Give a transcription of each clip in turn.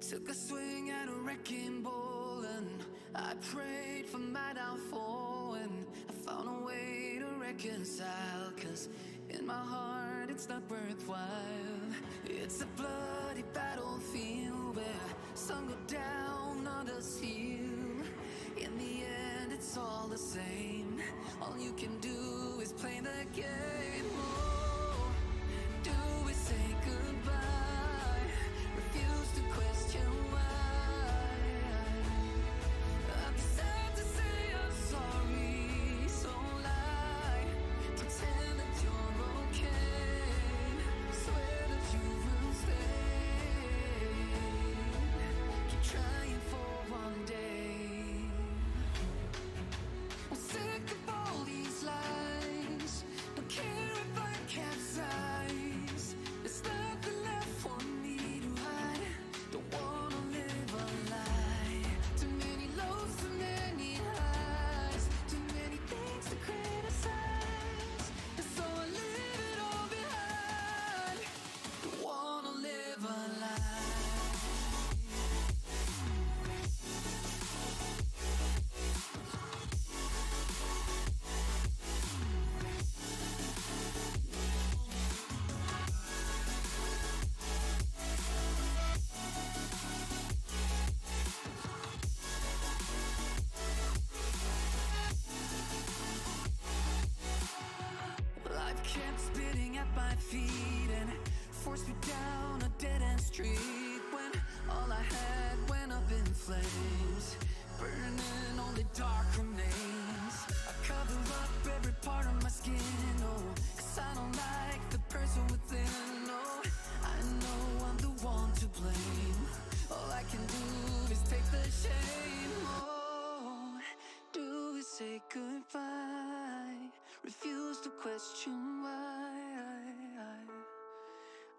Took a swing at a wrecking ball and I prayed for my downfall, and I found a way to reconcile, 'cause in my heart it's not worthwhile. It's a bloody battlefield where some go down, others heal. In the end it's all the same. All you can do is play the game. Oh, do we say goodbye? Refuse to question why. I'm sad to say I'm sorry, so lie. Pretend that you're okay. Swear that you will stay. Keep trying for one day. I'm sick of all these lies. Don't care if I capsize. There's nothing left for me to hide. Don't wanna live a lie. Too many lows, too many highs. Too many things to criticize. And so I leave it all behind. Don't wanna live a lie. Life kept spitting at my feet and forced me down a dead-end street, when all I had went up in flames, burning only dark remains. I cover up every part of my skin, oh, 'cause I don't like the person within. Oh, I know I'm the one to blame. All I can do is take the shame. Oh, do we say goodbye? Refuse to question why.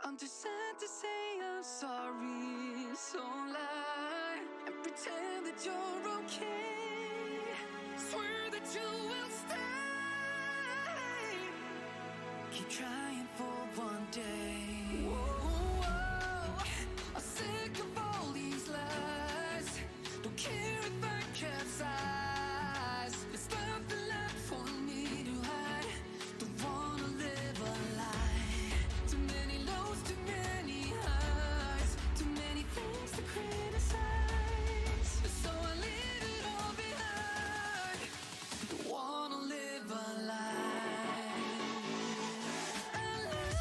I'm too sad to say I'm sorry, so lie and pretend that you're okay. Swear that you will stay. Keep trying for one day. Whoa, I'm sick of all these lies. Don't care if I capsize. There's nothing left for me to hide. Don't wanna live a lie. Too many lows, too many highs. Too many things to criticize. So I leave it all behind. Don't wanna live a lie. A lie.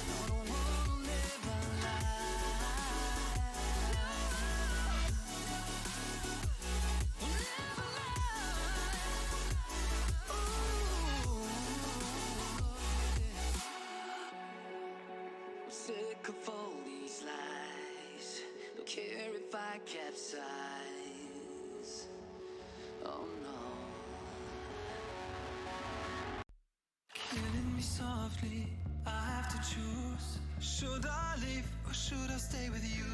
No, don't wanna live a lie. Live a lie. Ooh, I'm sick of all these lies. Don't care if I capsize. Oh no. Killing me softly, I have to choose. Should I leave or should I stay with you?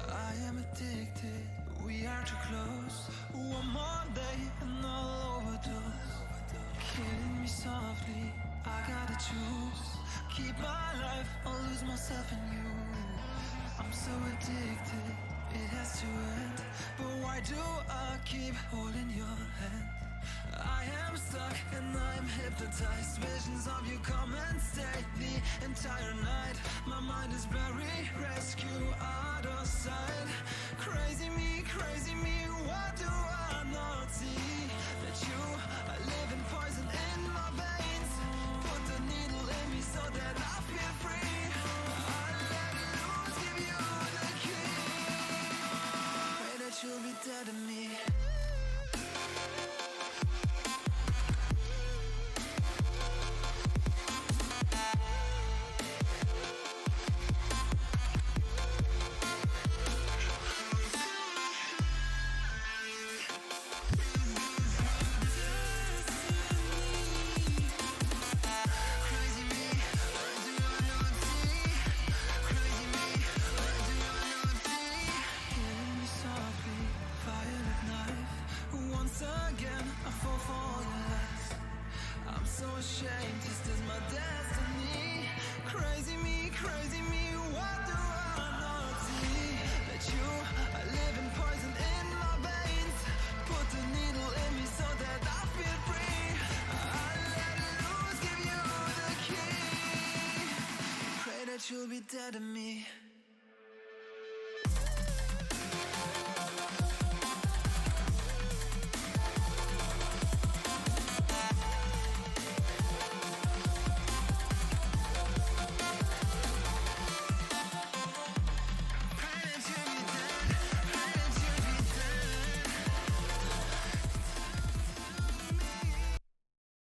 I am addicted, we are too close. One more day and I'll overdose. Killing me softly, I gotta choose. Keep my life or lose myself in you. I'm so addicted, it has to end. But why do I keep holding your hand? I am stuck and I'm hypnotized. Visions of you come and stay the entire night. My mind is buried, rescue out of sight. Crazy me, what do I not see? That you are living poison in my veins. Put the needle in me so that I feel free. I let loose, give you the key. Pray that you'll be dead to me. Killing me softly, fire at night. Once again I fall for inside of me.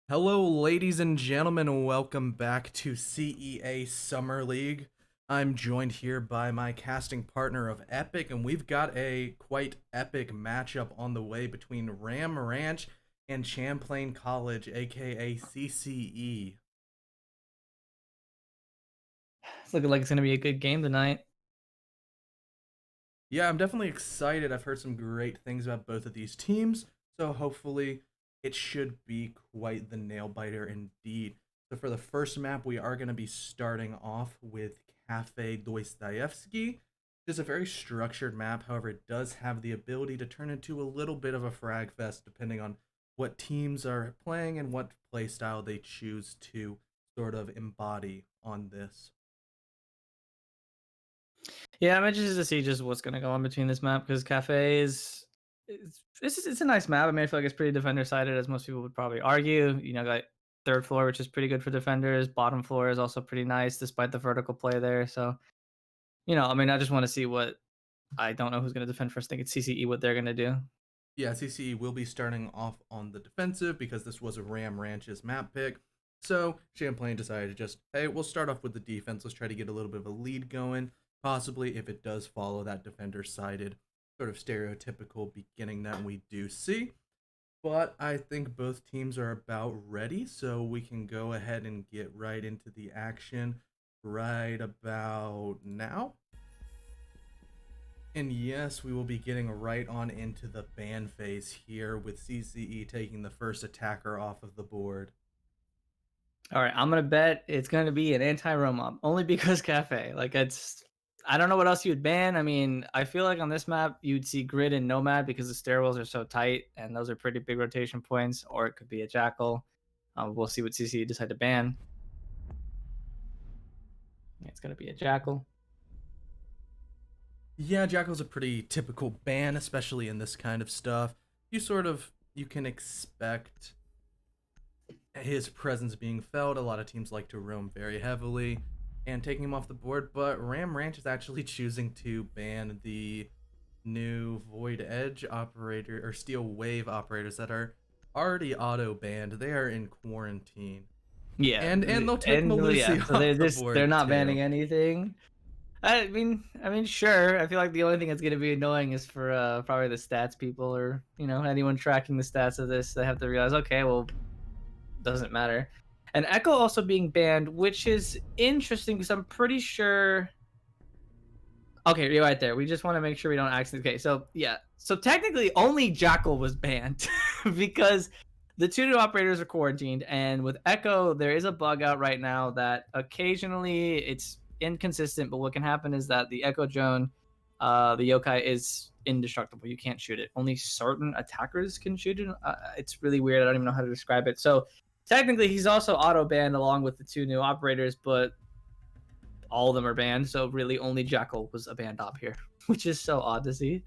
Hello, ladies and gentlemen, and welcome back to CEA Summer League. I'm joined here by my casting partner of Epic, and we've got a quite epic matchup on the way between Ram Ranch and Champlain College, aka CCE. It's looking like it's going to be a good game tonight. Yeah, I'm definitely excited. I've heard some great things about both of these teams, so hopefully it should be quite the nail biter indeed. So for the first map, we are going to be starting off with Cafe Dostoevsky, which is a very structured map. However, it does have the ability to turn into a little bit of a frag fest depending on what teams are playing and what playstyle they choose to sort of embody on this. Yeah, I'm interested to see just what's going to go on between this map because Cafe is it's a nice map. I mean, I feel like it's pretty defender sided, as most people would probably argue. You know, got third floor, which is pretty good for defenders. Bottom floor is also pretty nice, despite the vertical play there. So, you know, I mean, I just want to see what I don't know who's going to defend first. I think it's CCE what they're going to do. Yeah, CCE will be starting off on the defensive because this was a Ram Ranch's map pick. So Champlain decided to just, hey, we'll start off with the defense. Let's try to get a little bit of a lead going. Possibly if it does follow that defender-sided sort of stereotypical beginning that we do see. But I think both teams are about ready, so we can go ahead and get right into the action right about now. And yes, we will be getting right on into the ban phase here with CCE taking the first attacker off of the board. All right, I'm going to bet it's going to be an anti-roam mob, only because Cafe. Like, I don't know what else you'd ban. I mean, I feel like on this map, you'd see Grid and Nomad because the stairwells are so tight, and those are pretty big rotation points, or it could be a Jackal. We'll see what CC decide to ban. It's going to be a Jackal. Yeah, Jackal's a pretty typical ban, especially in this kind of stuff. You can expect his presence being felt. A lot of teams like to roam very heavily and taking him off the board, but Ram Ranch is actually choosing to ban the new Void Edge operator or Steel Wave operators that are already auto banned. They are in quarantine. Yeah, and they'll take Malusi so off the board. They're not too. banning anything. I mean, sure. I feel like the only thing that's going to be annoying is for probably the stats people or anyone tracking the stats of this. They have to realize, okay, well, doesn't matter. And Echo also being banned, which is interesting because I'm pretty sure. Okay, you're right there. We just want to make sure we don't accidentally. Okay, so yeah. So technically, only Jackal was banned because the two new operators are quarantined. And with Echo, there is a bug out right now that occasionally it's inconsistent. But what can happen is that the Echo drone, the yokai, is indestructible. You can't shoot it. Only certain attackers can shoot it. It's really weird. I don't even know how to describe it. So technically, he's also auto banned along with the two new operators, but all of them are banned. So really, only Jackal was a banned op here, which is so odd to see.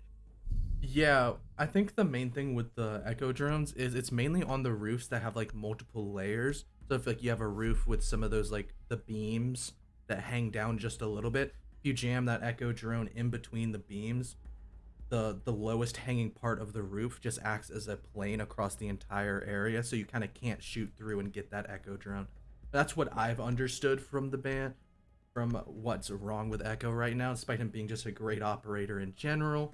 Yeah, I think the main thing with the Echo drones is it's mainly on the roofs that have like multiple layers. So if like you have a roof with some of those like the beams that hang down just a little bit, if you jam that Echo drone in between the beams, the lowest hanging part of the roof just acts as a plane across the entire area, so you kind of can't shoot through and get that Echo drone. That's what I've understood from the ban, from what's wrong with Echo right now, despite him being just a great operator in general.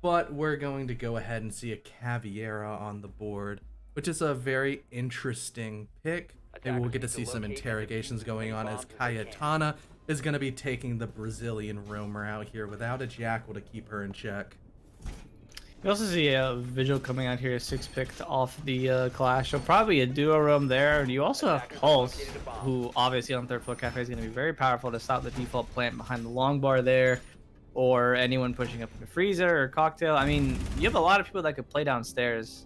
But we're going to go ahead and see a Caviera on the board, which is a very interesting pick. Maybe we'll get to see some interrogations going on as Cayetana is going to be taking the Brazilian roamer out here without a Jackal to keep her in check. You also see a Vigil coming out here, 6-picked off the Clash, so probably a duo roam there. And you also have Pulse, who obviously on third floor Cafe is going to be very powerful to stop the default plant behind the long bar there, or anyone pushing up in the freezer or cocktail. I mean, you have a lot of people that could play downstairs,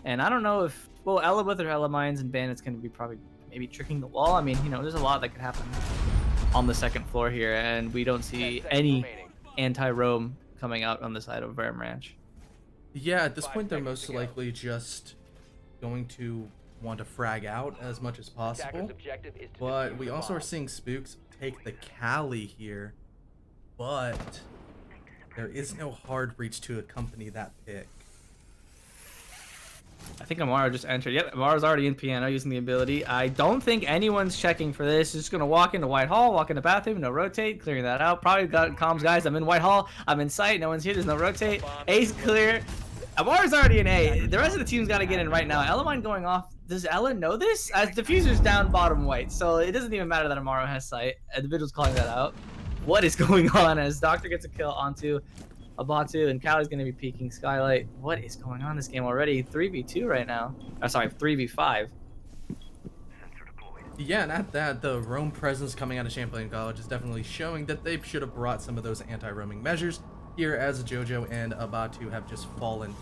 and I don't know if, well, Ella with her Ella Mines and Bandit's going to be probably maybe tricking the wall. I mean, there's a lot that could happen. on the second floor here, and we don't see any anti-roam coming out on the side of Ram Ranch. Yeah, at this point they're most likely just going to want to frag out as much as possible. But we also are seeing Spooks take the Cali here, but there is no hard reach to accompany that pick. I think Amaro just entered. Yep, Amaro's already in piano using the ability. I don't think anyone's checking for this. Just gonna walk into Whitehall, walk in the bathroom, no rotate, clearing that out. Probably got comms, guys. I'm in Whitehall. I'm in sight. No one's here. There's no rotate. A's clear. Amaro's already in A. The rest of the team's got to get in right now. Elamine going off. Does Ella know this? As diffuser's down bottom white, so it doesn't even matter that Amaro has sight. Individual's calling that out. What is going on as Doctor gets a kill onto Abatu, and Callie's going to be peeking Skylight. What is going on in this game already? 3v2 right now. Sorry, 3v5. Yeah, and at that, the roam presence coming out of Champlain College is definitely showing that they should have brought some of those anti-roaming measures here, as Jojo and Abatu have just fallen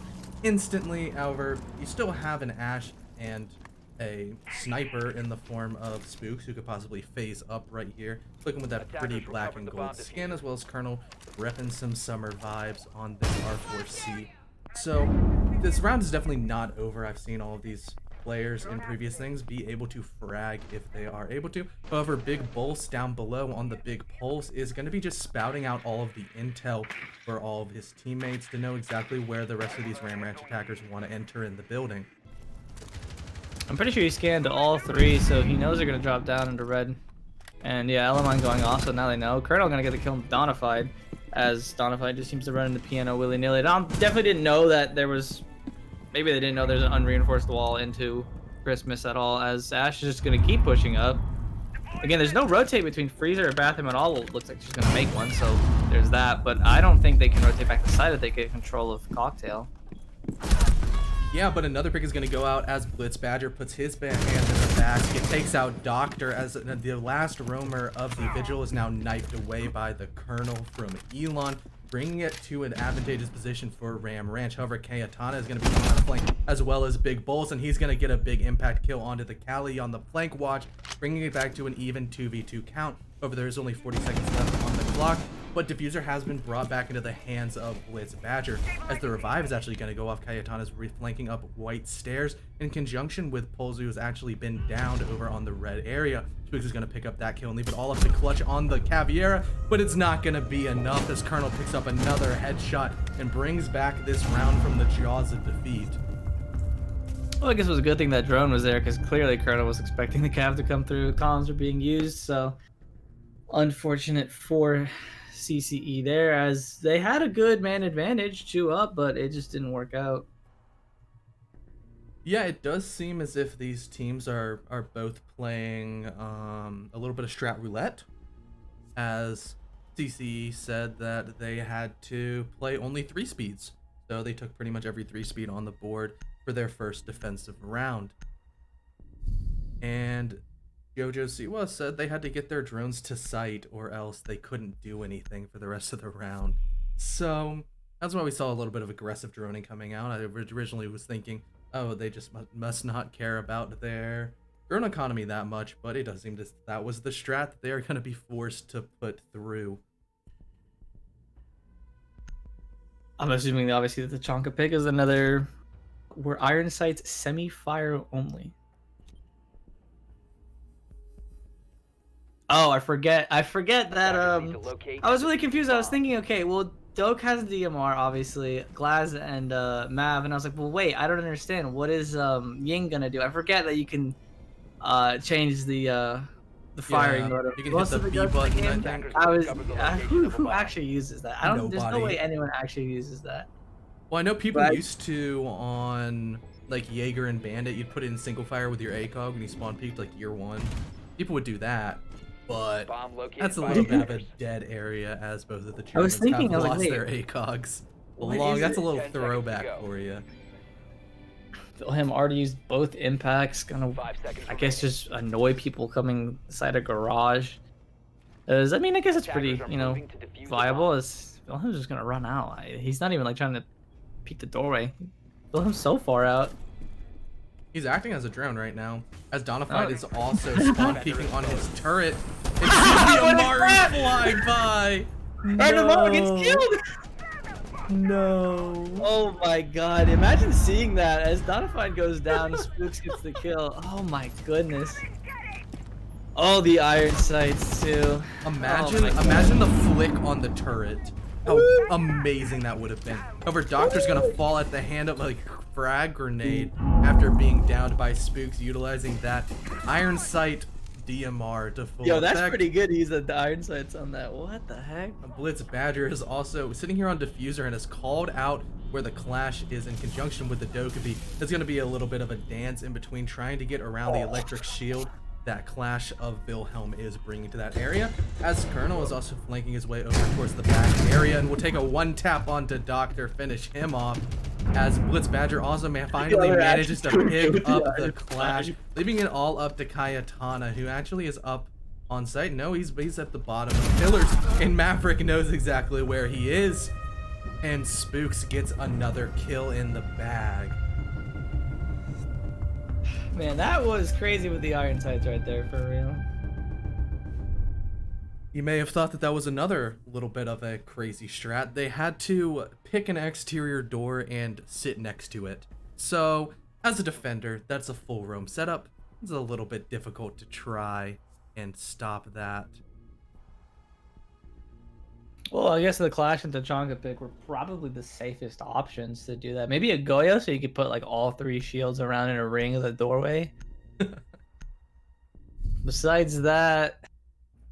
instantly. However, you still have an Ash and a sniper in the form of Spooks who could possibly phase up right here, looking with that pretty black and gold skin, as well as Colonel repping some summer vibes on this R4C. So this round is definitely not over. I've seen all of these players in previous things be able to frag if they are able to. However, Big Bolts down below on the Big Pulse is going to be just spouting out all of the intel for all of his teammates to know exactly where the rest of these Ram Ranch attackers want to enter in the building. I'm pretty sure he scanned all three, so he knows they're going to drop down into red. And yeah, Elamine going off, so now they know. Colonel going to get the kill on Donified, as Donified just seems to run into piano willy-nilly. Dom definitely didn't know that there was... Maybe they didn't know there's an unreinforced wall into Christmas at all, as Ash is just going to keep pushing up. Again, there's no rotate between Freezer or Bathroom at all. It looks like she's going to make one, so there's that. But I don't think they can rotate back the side if they get control of Cocktail. Yeah, but another pick is going to go out as Blitz Badger puts his hand in the basket, takes out Doctor, as the last roamer of the Vigil is now knifed away by the Colonel from Elon, bringing it to an advantageous position for Ram Ranch. However, Kayatana is going to be coming on the flank, as well as Big Bulls, and he's going to get a big impact kill onto the Cali on the flank watch, bringing it back to an even 2v2 count. However, there's only 40 seconds left on the clock, but Diffuser has been brought back into the hands of Blitz Badger, as the revive is actually going to go off. Kayatana's reflanking up White Stairs in conjunction with Polzu, who's actually been downed over on the red area. Spooks is going to pick up that kill and leave it all up to clutch on the Caviera, but it's not going to be enough as Colonel picks up another headshot and brings back this round from the jaws of defeat. Well, I guess it was a good thing that drone was there, because clearly Colonel was expecting the Cav to come through. Columns were being used, so unfortunate for CCE there, as they had a good man advantage 2 up, but it just didn't work out. Yeah, it does seem as if these teams are both playing a little bit of strat roulette, as CCE said that they had to play only 3 speeds, so they took pretty much every 3 speed on the board for their first defensive round. And Jojo Siwa said they had to get their drones to site or else they couldn't do anything for the rest of the round. So that's why we saw a little bit of aggressive droning coming out. I originally was thinking, oh, they just must not care about their drone economy that much, but it does seem that was the strat that they are going to be forced to put through. I'm assuming obviously that the Chonka pick is another where iron sights semi-fire only. Oh, I forget that I was really confused. I was thinking, okay, well, Doke has DMR obviously, Glaz and Mav, and I was like, well, wait, I don't understand. What is Ying gonna do? I forget that you can change the firing order. You can hit the B button, I think. Who actually uses that? There's no way anyone actually uses that. Well, I know people used to on like Jaeger and Bandit. You'd put it in single fire with your ACOG when you spawn peaked like year 1. People would do that, but that's a little bit of a dead area, as both of the Germans have lost their ACOGs. That's a little throwback for you. Him already used both impacts, gonna I guess just annoy people coming inside a garage. I guess it's pretty, viable. As Wilhelm's just gonna run out. He's not even like trying to peek the doorway. Wilhelm's so far out. He's acting as a drone right now, as Donified is also spawn peeking on his turret. And you see the What is Amari that? fly by. Arnold gets killed. No. Oh my god, imagine seeing that as Donifine goes down, Spooks gets the kill. Oh my goodness. Oh, the iron sights too. Imagine, Oh my imagine the flick on the turret. How amazing that would have been. However, Doctor's gonna fall at the hand of like frag grenade after being downed by Spooks, utilizing that iron sight DMR to full Yo, that's effect. pretty good. He's the iron sights on that. What the heck? Blitz Badger is also sitting here on Diffuser and has called out where the clash is in conjunction with the Dokkaebi. There's going to be a little bit of a dance in between trying to get around the electric shield that Clash of Wilhelm is bringing to that area, as Colonel is also flanking his way over towards the back area and will take a one tap onto Doctor, finish him off, as Blitz Badger also finally manages to pick up the Clash, leaving it all up to Kayatana, who actually is up on site. No, he's at the bottom of the pillars, and Maverick knows exactly where he is, and Spooks gets another kill in the bag. Man, that was crazy with the iron sights right there, for real. You may have thought that that was another little bit of a crazy strat. They had to pick an exterior door and sit next to it. So, as a defender, that's a full roam setup. It's a little bit difficult to try and stop that. Well, I guess the Clash and Tachanka pick were probably the safest options to do that. Maybe a Goyo, so you could put like all three shields around in a ring of the doorway. Besides that,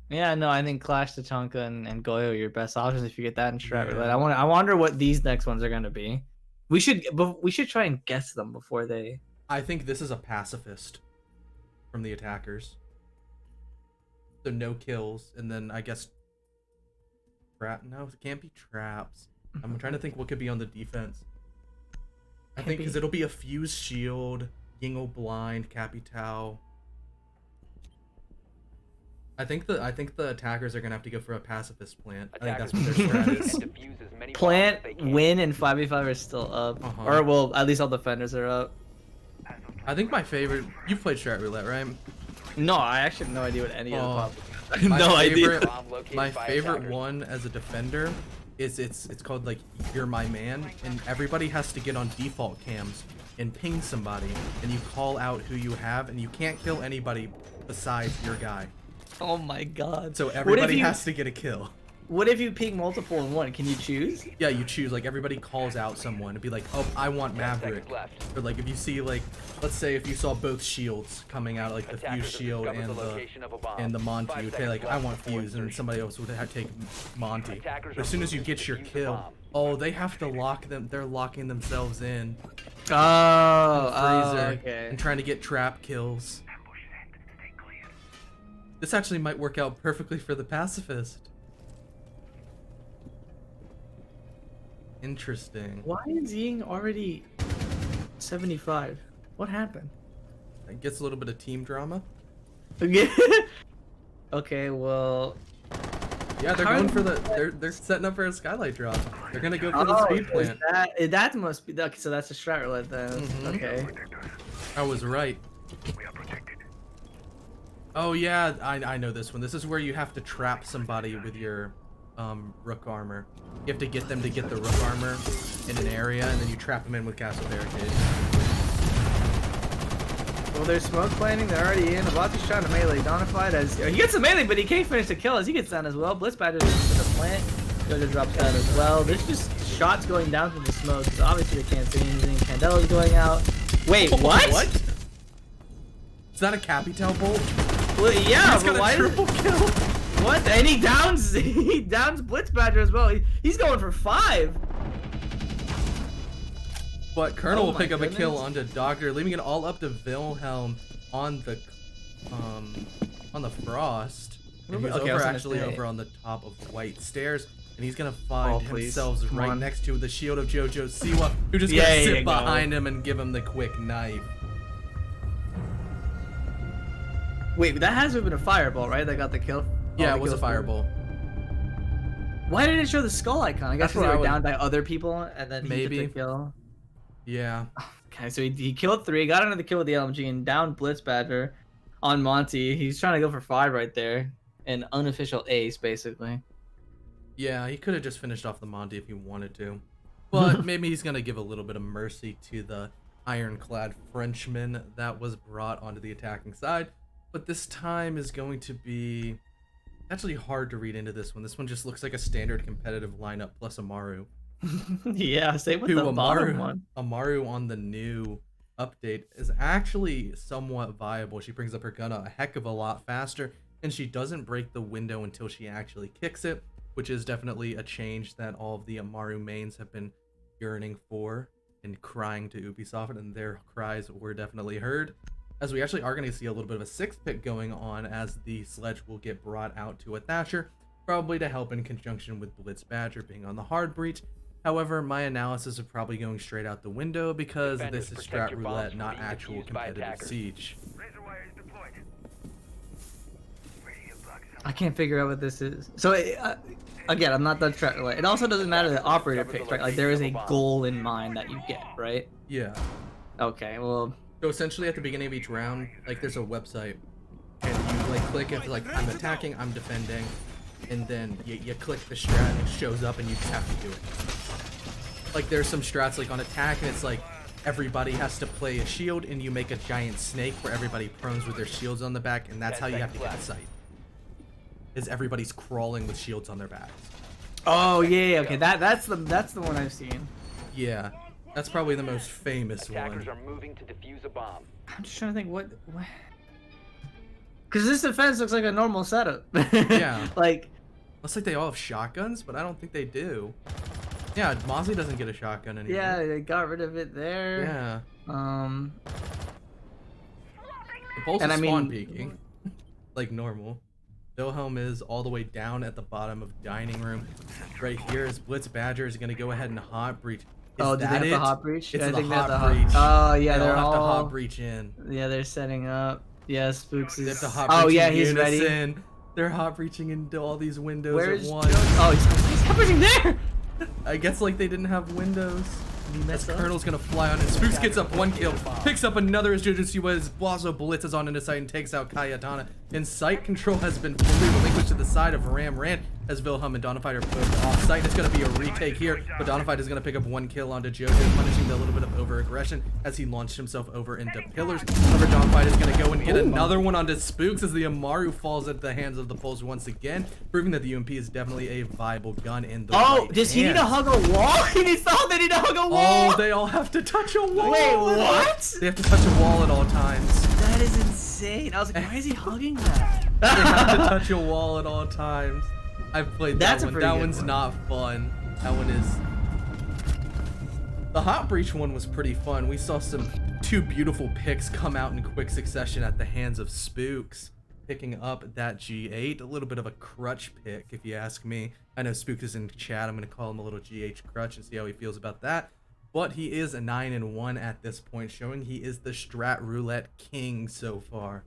yeah, no, I think Clash, Tachanka, and Goyo are your best options if you get that in Strat Roulette. I wonder what these next ones are gonna be. We should try and guess them before they. I think this is a pacifist from the attackers. So no kills, and then I guess no, it can't be traps. I'm trying to think what could be on the defense. I think because it'll be a fused shield, Yingle blind, Capital. I think the attackers are gonna have to go for a pacifist plant. I think that's what their strat is. Plant, win, and 5v5 are still up. Or well, at least all defenders are up. I think my favorite. You've played Strat Roulette, right? No, I actually have no idea what any of the pop. My favorite one as a defender is it's called like You're My Man, and everybody has to get on default cams and ping somebody, and you call out who you have, and you can't kill anybody besides your guy. Oh my god. So everybody has to get a kill. What if you ping multiple in one? Can you choose? Yeah, you choose. Like everybody calls out someone to be like, oh, I want Maverick. Or like if you see like, let's say if you saw both shields coming out, like the Fuse shield and the Monty, you'd say like, I want Fuse, and somebody else would have to take Monty. But as soon as you get your kill, oh, they have to lock them. They're locking themselves in. Freezer, okay. and trying to get trap kills. This actually might work out perfectly for the pacifist. Interesting. Why is Ying already 75? What happened? It gets a little bit of team drama. Okay, well. Yeah, they're going for the. They're setting up for a skylight drop. They're gonna go for the speed plant. That must be. Okay, so that's a strat roulette then. Okay. I was right. Oh yeah, I know this one. This is where you have to trap somebody with your Rook armor. You have to get them to get the Rook armor in an area, and then you trap them in with Castle Barricade. Well, there's smoke planting. They're already in. Abati's trying to melee. Donified as he gets a melee, but he can't finish the kill as he gets down as well. Blitz Badger's in the plant. Jojo drops down as well. There's just shots going down from the smoke. So obviously they can't see anything. Candela's going out. Wait, what? What? Is that a Capital bolt? Well, yeah, He's but got why? a triple kill. What? And he downs Blitz Badger as well. He's going for 5. But Colonel will pick up a kill onto Doctor, leaving it all up to Wilhelm on the Frost. And he's over on the top of the white stairs, and he's gonna find himself right next to the shield of Jojo Siwa, who just gonna sit behind him and give him the quick knife. Wait, that has to have been a fireball, right? That got the kill. Yeah, it was a fireball. Why didn't it show the skull icon? I guess because they were down by other people, and then he took the kill. Yeah. Okay, so he killed 3, got another kill with the LMG, and down Blitz Badger on Monty. He's trying to go for 5 right there. an unofficial ace, basically. Yeah, he could have just finished off the Monty if he wanted to. But maybe he's going to give a little bit of mercy to the ironclad Frenchman that was brought onto the attacking side. But this time is going to be actually hard to read into this one. This one just looks like a standard competitive lineup plus Amaru. Yeah, same with Who the bottom one. Amaru on the new update is actually somewhat viable. She brings up her gun a heck of a lot faster, and she doesn't break the window until she actually kicks it, which is definitely a change that all of the Amaru mains have been yearning for and crying to Ubisoft, and their cries were definitely heard. As we actually are going to see a little bit of a 6th pick going on, as the sledge will get brought out to a Thatcher, probably to help in conjunction with Blitz Badger being on the hard breach. However, my analysis is probably going straight out the window because this is strat roulette, not actual competitive siege. I can't figure out what this is. So again, I'm not done strat roulette. It also doesn't matter the operator picks, right? Like there is a goal in mind that you get, right? Yeah. Okay, well. So essentially at the beginning of each round, like there's a website, and you like click it, like I'm attacking, I'm defending, and then you click the strat and it shows up and you just have to do it. Like there's some strats like on attack and it's like everybody has to play a shield and you make a giant snake where everybody prones with their shields on the back, and that's how you have to get the site. Is everybody's crawling with shields on their backs. Oh yeah, okay, that's the one I've seen. Yeah, that's probably the most famous Attackers one. are moving to defuse a bomb. I'm just trying to think what. Because this defense looks like a normal setup. Yeah. Like. Looks like they all have shotguns, but I don't think they do. Yeah, Mozzie doesn't get a shotgun anymore. Yeah, they got rid of it there. Yeah. The Pulse and is I spawn mean- peeking. Like normal. Wilhelm is all the way down at the bottom of dining room. Right here is Blitz Badger is going to go ahead and hot breach. Is Oh, did they that have it? the hot breach? It's I the think they have hot breach. Oh yeah, They they're all have to all. hot breach in. Yeah, they're setting up. Yeah, Spooks They have is. to hot Oh breach yeah, in he's unison. ready. They're hot breaching into all these windows Where's at once. Oh, he's hot breaching there. I guess like they didn't have windows. Did he mess As up? Colonel's gonna fly on it. Spooks gets up 1 kill, picks up another as Jujutsu as Blazo blitzes on into sight and takes out Kayatana. And sight control has been fully relinquished to the side of Ram Rand as Wilhelm and Donaphyte are both off site. It's gonna be a retake here, but Donaphyte is gonna pick up 1 kill onto Jojo, punishing the little bit of over-aggression as he launched himself over into pillars. However, Donaphyte is gonna go and get another one onto Spooks as the Amaru falls at the hands of the Pulse once again, proving that the UMP is definitely a viable gun in the Oh, right does he need to hands. hug a wall? He needs to. They need to hug a wall. Oh, they all have to touch a wall. Wait, what? They have to touch a wall at all times. That is insane. I was like, why is he hugging that? They have to touch a wall at all times. I've played That's a that one. pretty That good one's one. not fun. That one is. The hot breach one was pretty fun. We saw two beautiful picks come out in quick succession at the hands of Spooks, picking up that G8. A little bit of a crutch pick, if you ask me. I know Spooks is in chat. I'm gonna call him a little GH crutch and see how he feels about that. But he is a 9-1 at this point, showing he is the strat roulette king so far.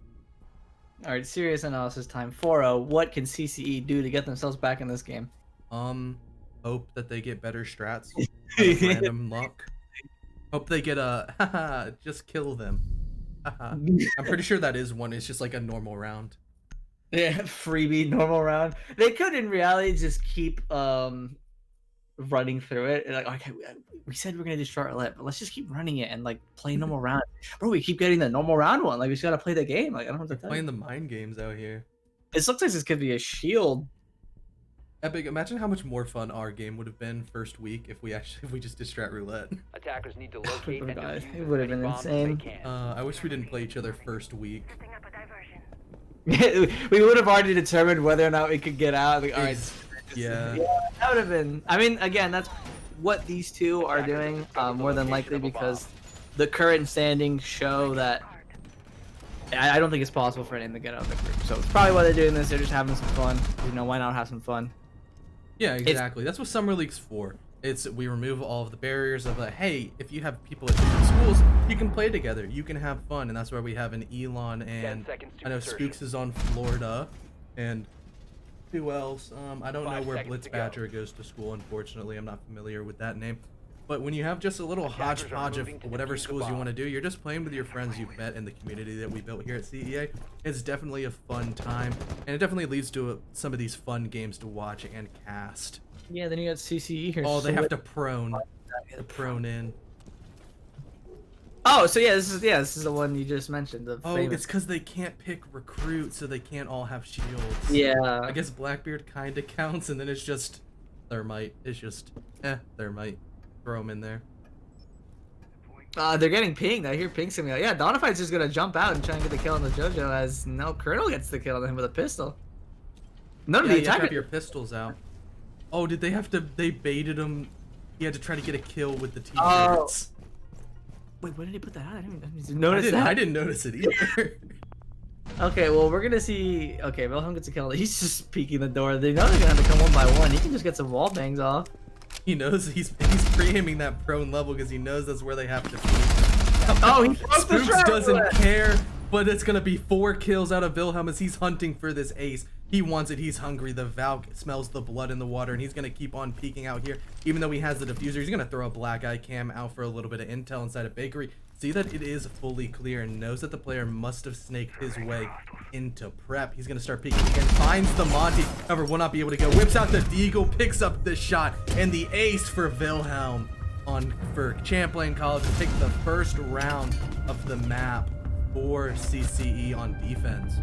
All right, serious analysis time. 4-0. What can CCE do to get themselves back in this game? Hope that they get better strats. Out of random luck. Hope they get a haha, just kill them. Haha. I'm pretty sure that is one. It's just like a normal round. Yeah, freebie normal round. They could in reality just keep running through it. Like, okay, we said we're gonna destroy our let, but let's just keep running it and like play normal round. Bro, we keep getting the normal round one. Like we just gotta play the game. Like I don't know what to tell Playing you. the mind games out here. It looks like this could be a shield. Epic, imagine how much more fun our game would have been first week if we just did strat roulette. Attackers need to locate and God, defuse it as would have many been bombs as they insane. can. I wish we didn't play each other first week. We would have already determined whether or not we could get out. Like, all right, Yeah. that would have been. I mean, again, that's what these two are doing, more than likely, because the current standings show that I don't think it's possible for anyone to get out of the group. So it's probably why they're doing this. They're just having some fun. You know, why not have some fun? Yeah, exactly. That's what Summer League's for. It's we remove all of the barriers of like, hey, if you have people at different schools, you can play together, you can have fun, and that's why we have an Elon and 10 seconds to I know insertion. Spooks is on Florida, and who else? I don't know 5 where seconds Blitz to go. Badger goes to school. Unfortunately, I'm not familiar with that name. But when you have just a little Attackers are hodgepodge of moving to whatever defuse the schools you bomb. want to do, you're just playing with your friends you've met in the community that we built here at CEA. It's definitely a fun time, and it definitely leads to some of these fun games to watch and cast. Yeah, then you got CCE here. Oh, they have Sweat- to prone. The prone in. Oh, so this is the one you just mentioned. The Oh, famous. it's because they can't pick recruit, so they can't all have shields. Yeah. I guess Blackbeard kind of counts, and then it's just Thermite. It's just, Thermite. Throw him in there. They're getting pinged. I hear ping something like, yeah, Donify's just gonna jump out and try and get the kill on the JoJo as no Colonel gets the kill on him with a pistol. None of Yeah, the you have to have attackers. your pistols out. Oh, did they have to? They baited him. He had to try to get a kill with the T-shirts. Wait, when did he put that out? I didn't even notice that. I didn't notice it either. Okay, well, we're gonna see. Okay, Wilhelm gets a kill. He's just peeking the door. They know they're gonna have to come one by one. He can just get some wall bangs off. He knows he's pre-aiming that prone level because he knows that's where they have to be. Oh, he broke the Spooks trap doesn't roulette. care, but it's gonna be 4 kills out of Wilhelm as he's hunting for this ace. He wants it. He's hungry. The Valk smells the blood in the water, and he's gonna keep on peeking out here. Even though he has the diffuser, he's gonna throw a black eye cam out for a little bit of intel inside a bakery. See that it is fully clear and knows that the player must have snaked his way into prep. He's gonna start peeking again. Finds the Monty. However, will not be able to go. Whips out the Deagle, picks up the shot, and the ace for Wilhelm for Champlain College to take the first round of the map for CCE on defense.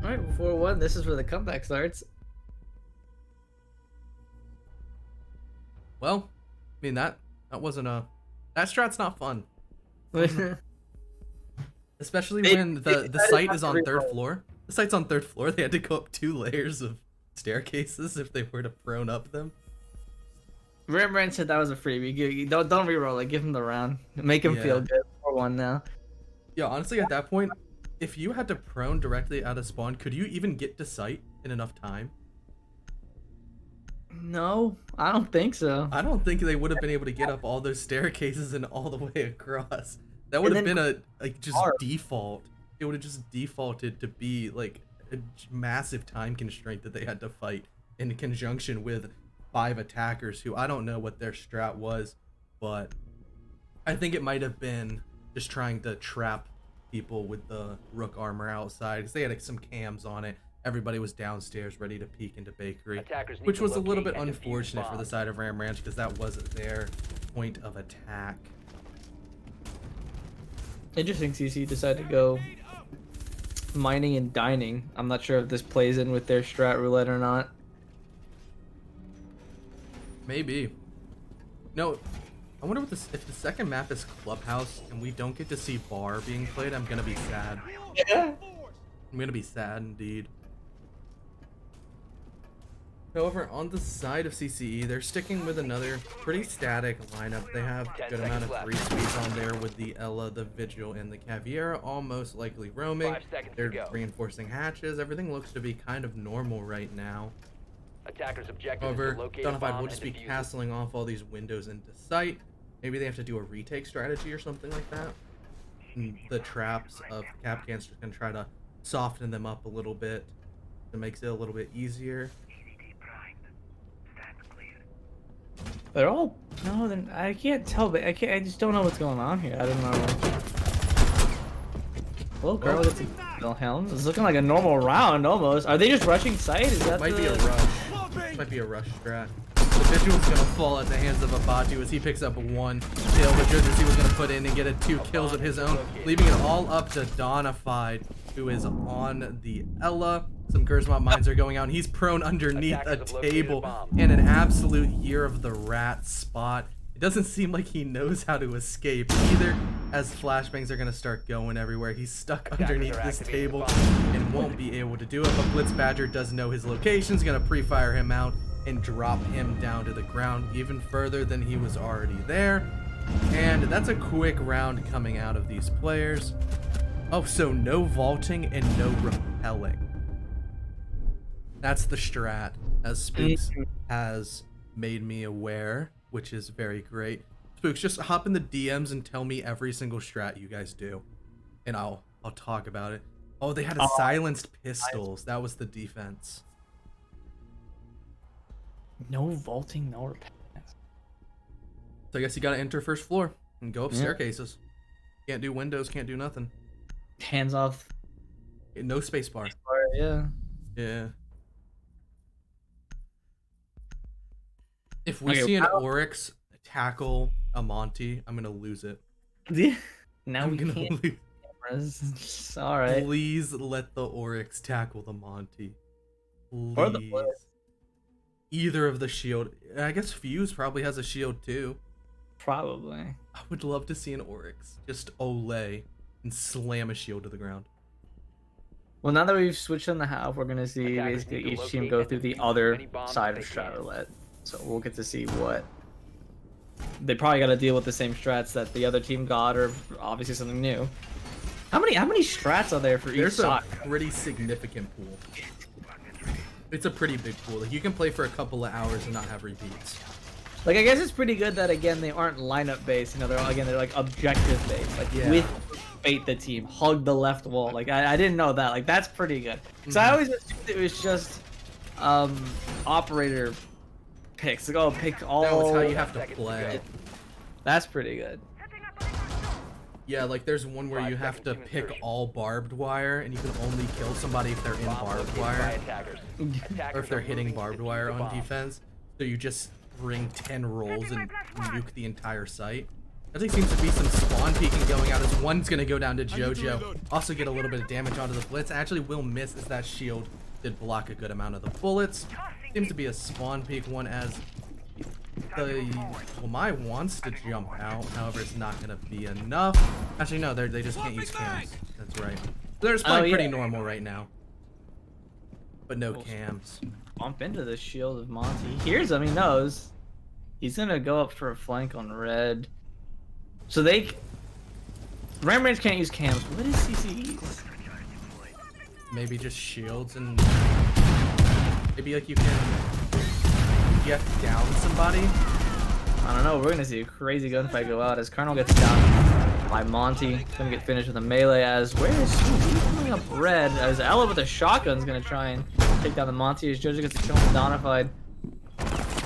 All right, 4-1. This is where the comeback starts. Well, I mean that wasn't a that strat's not fun, especially when the site is on 3rd floor. The site's on 3rd floor. They had to go up 2 layers of staircases if they were to prone up them. Rembrandt said that was a freebie. Don't reroll it. Give him the round. Make him feel good. 4-1 now. Yeah, honestly, at that point, if you had to prone directly out of spawn, could you even get to site in enough time? No, I don't think so. I don't think they would have been able to get up all those staircases and all the way across. That would have been a just default. It would have just defaulted to be like a massive time constraint that they had to fight in conjunction with 5 attackers who I don't know what their strat was, but I think it might have been just trying to trap people with the Rook armor outside because they had like, some cams on it. Everybody was downstairs ready to peek into bakery, Attackers need which to was a little locate bit and defuse unfortunate for the bombs. side of Ram Ranch because that was their point of attack. Interesting. CC decided to go mining and dining. I'm not sure if this plays in with their strat roulette or not. Maybe. No, I wonder what this if the second map is Clubhouse and we don't get to see Bar being played. I'm gonna be sad. Yeah. I'm gonna be sad indeed. However, on the side of CCE, they're sticking with another pretty static lineup. They have a good amount of 3 sweeps on there with the Ella, the Vigil, and the Caviera, all most likely roaming. 5 seconds to They're go. reinforcing hatches. Everything looks to be kind of normal right now. Attackers' objective is However, to locate a Donify bomb will just and be defuse it. castling off all these windows into sight. Maybe they have to do a retake strategy or something like that. And the traps of cap cans can try to soften them up a little bit. It makes it a little bit easier. They're all no. Then I can't tell. But I can't. I just don't know what's going on here. I don't know. Well, girl, it's Wilhelm. It's looking like a normal round almost. Are they just rushing site? Is that Might the... be a rush. Might be a rush strat. The Vigil's gonna fall at the hands of Abatu as he picks up 1 kill, which he was gonna put in and get 2 kills of his own, leaving it all up to Donified, who is on the Ella. Some Gersmont mines are going out, and he's prone underneath a Attackers have located a table bomb. in an absolute Year of the Rat spot. It doesn't seem like he knows how to escape either, as flashbangs are gonna start going everywhere. He's stuck underneath are this activating the table bomb. and won't be able to do it, but Blitz Badger does know his location. He's gonna pre-fire him out and drop him down to the ground even further than he was already there. And that's a quick round coming out of these players. Oh, so no vaulting and no repelling. That's the strat, as Spooks has made me aware, which is very great. Spooks, just hop in the DMs and tell me every single strat you guys do, and I'll talk about it. Oh, they had a silenced pistols. That was the defense. No vaulting, no repentance. So I guess you gotta enter first floor and go up Yeah. staircases. Can't do windows, can't do nothing. Hands off. No space bar. Yeah. Yeah. If we Okay, see an how- Oryx tackle a Monty, I'm gonna lose it. Now I'm we gonna can't. lose. Cameras. All right. Please let the Oryx tackle the Monty. Or the Please. Blitz. Either of the shield. I guess Fuse probably has a shield too. Probably. I would love to see an Oryx just Olay and slam a shield to the ground. Well, now that we've switched on the half, we're gonna see Attackers basically need to each team locate go and through the defuse as other many bombs side of as they can. Strat So we'll get to see what they probably got to deal with the same strats that the other team got, or obviously something new. How many strats are there for each There's a side? pretty significant pool. It's a pretty big pool. Like you can play for a couple of hours and not have repeats. Like I guess it's pretty good that again they aren't lineup based. You know, they're like objective based. Like Yeah. with bait the team, hug the left wall. Like I didn't know that. Like that's pretty good. So I always assumed it was just operator picks. Like oh, pick all. That was how you have to play. That's pretty good. Yeah, like there's one where 5 you have to seconds to pick insertion. all barbed wire, and you can only kill somebody if they're in Bomb barbed located by wire, attackers. or Attackers if they're are hitting moving to barbed defuse wire the on bomb. defense. So you just bring 10 rolls and nuke the entire site. I think seems to be some spawn peeking going out as one's gonna go down to JoJo. Also get a little bit of damage onto the blitz. Actually will miss as that shield did block a good amount of the bullets. Seems to be a spawn peek one as well, my wants to jump out, however it's not gonna be enough. Actually no, they just can't use cams. That's right. They're just playing pretty normal right now. But no cams. Bump into the shield of Monty. He hears him, he knows. He's gonna go up for a flank on red. So Ram Range can't use cams. What is CCEs? Maybe just shields and maybe like you can get down somebody. I don't know. We're gonna see a crazy gunfight go out as Colonel gets down by Monty. Gonna get finished with a melee as where is he? He's coming up red as Ella with a shotgun's gonna try and take down the Monty as Jojo gets killed Donified.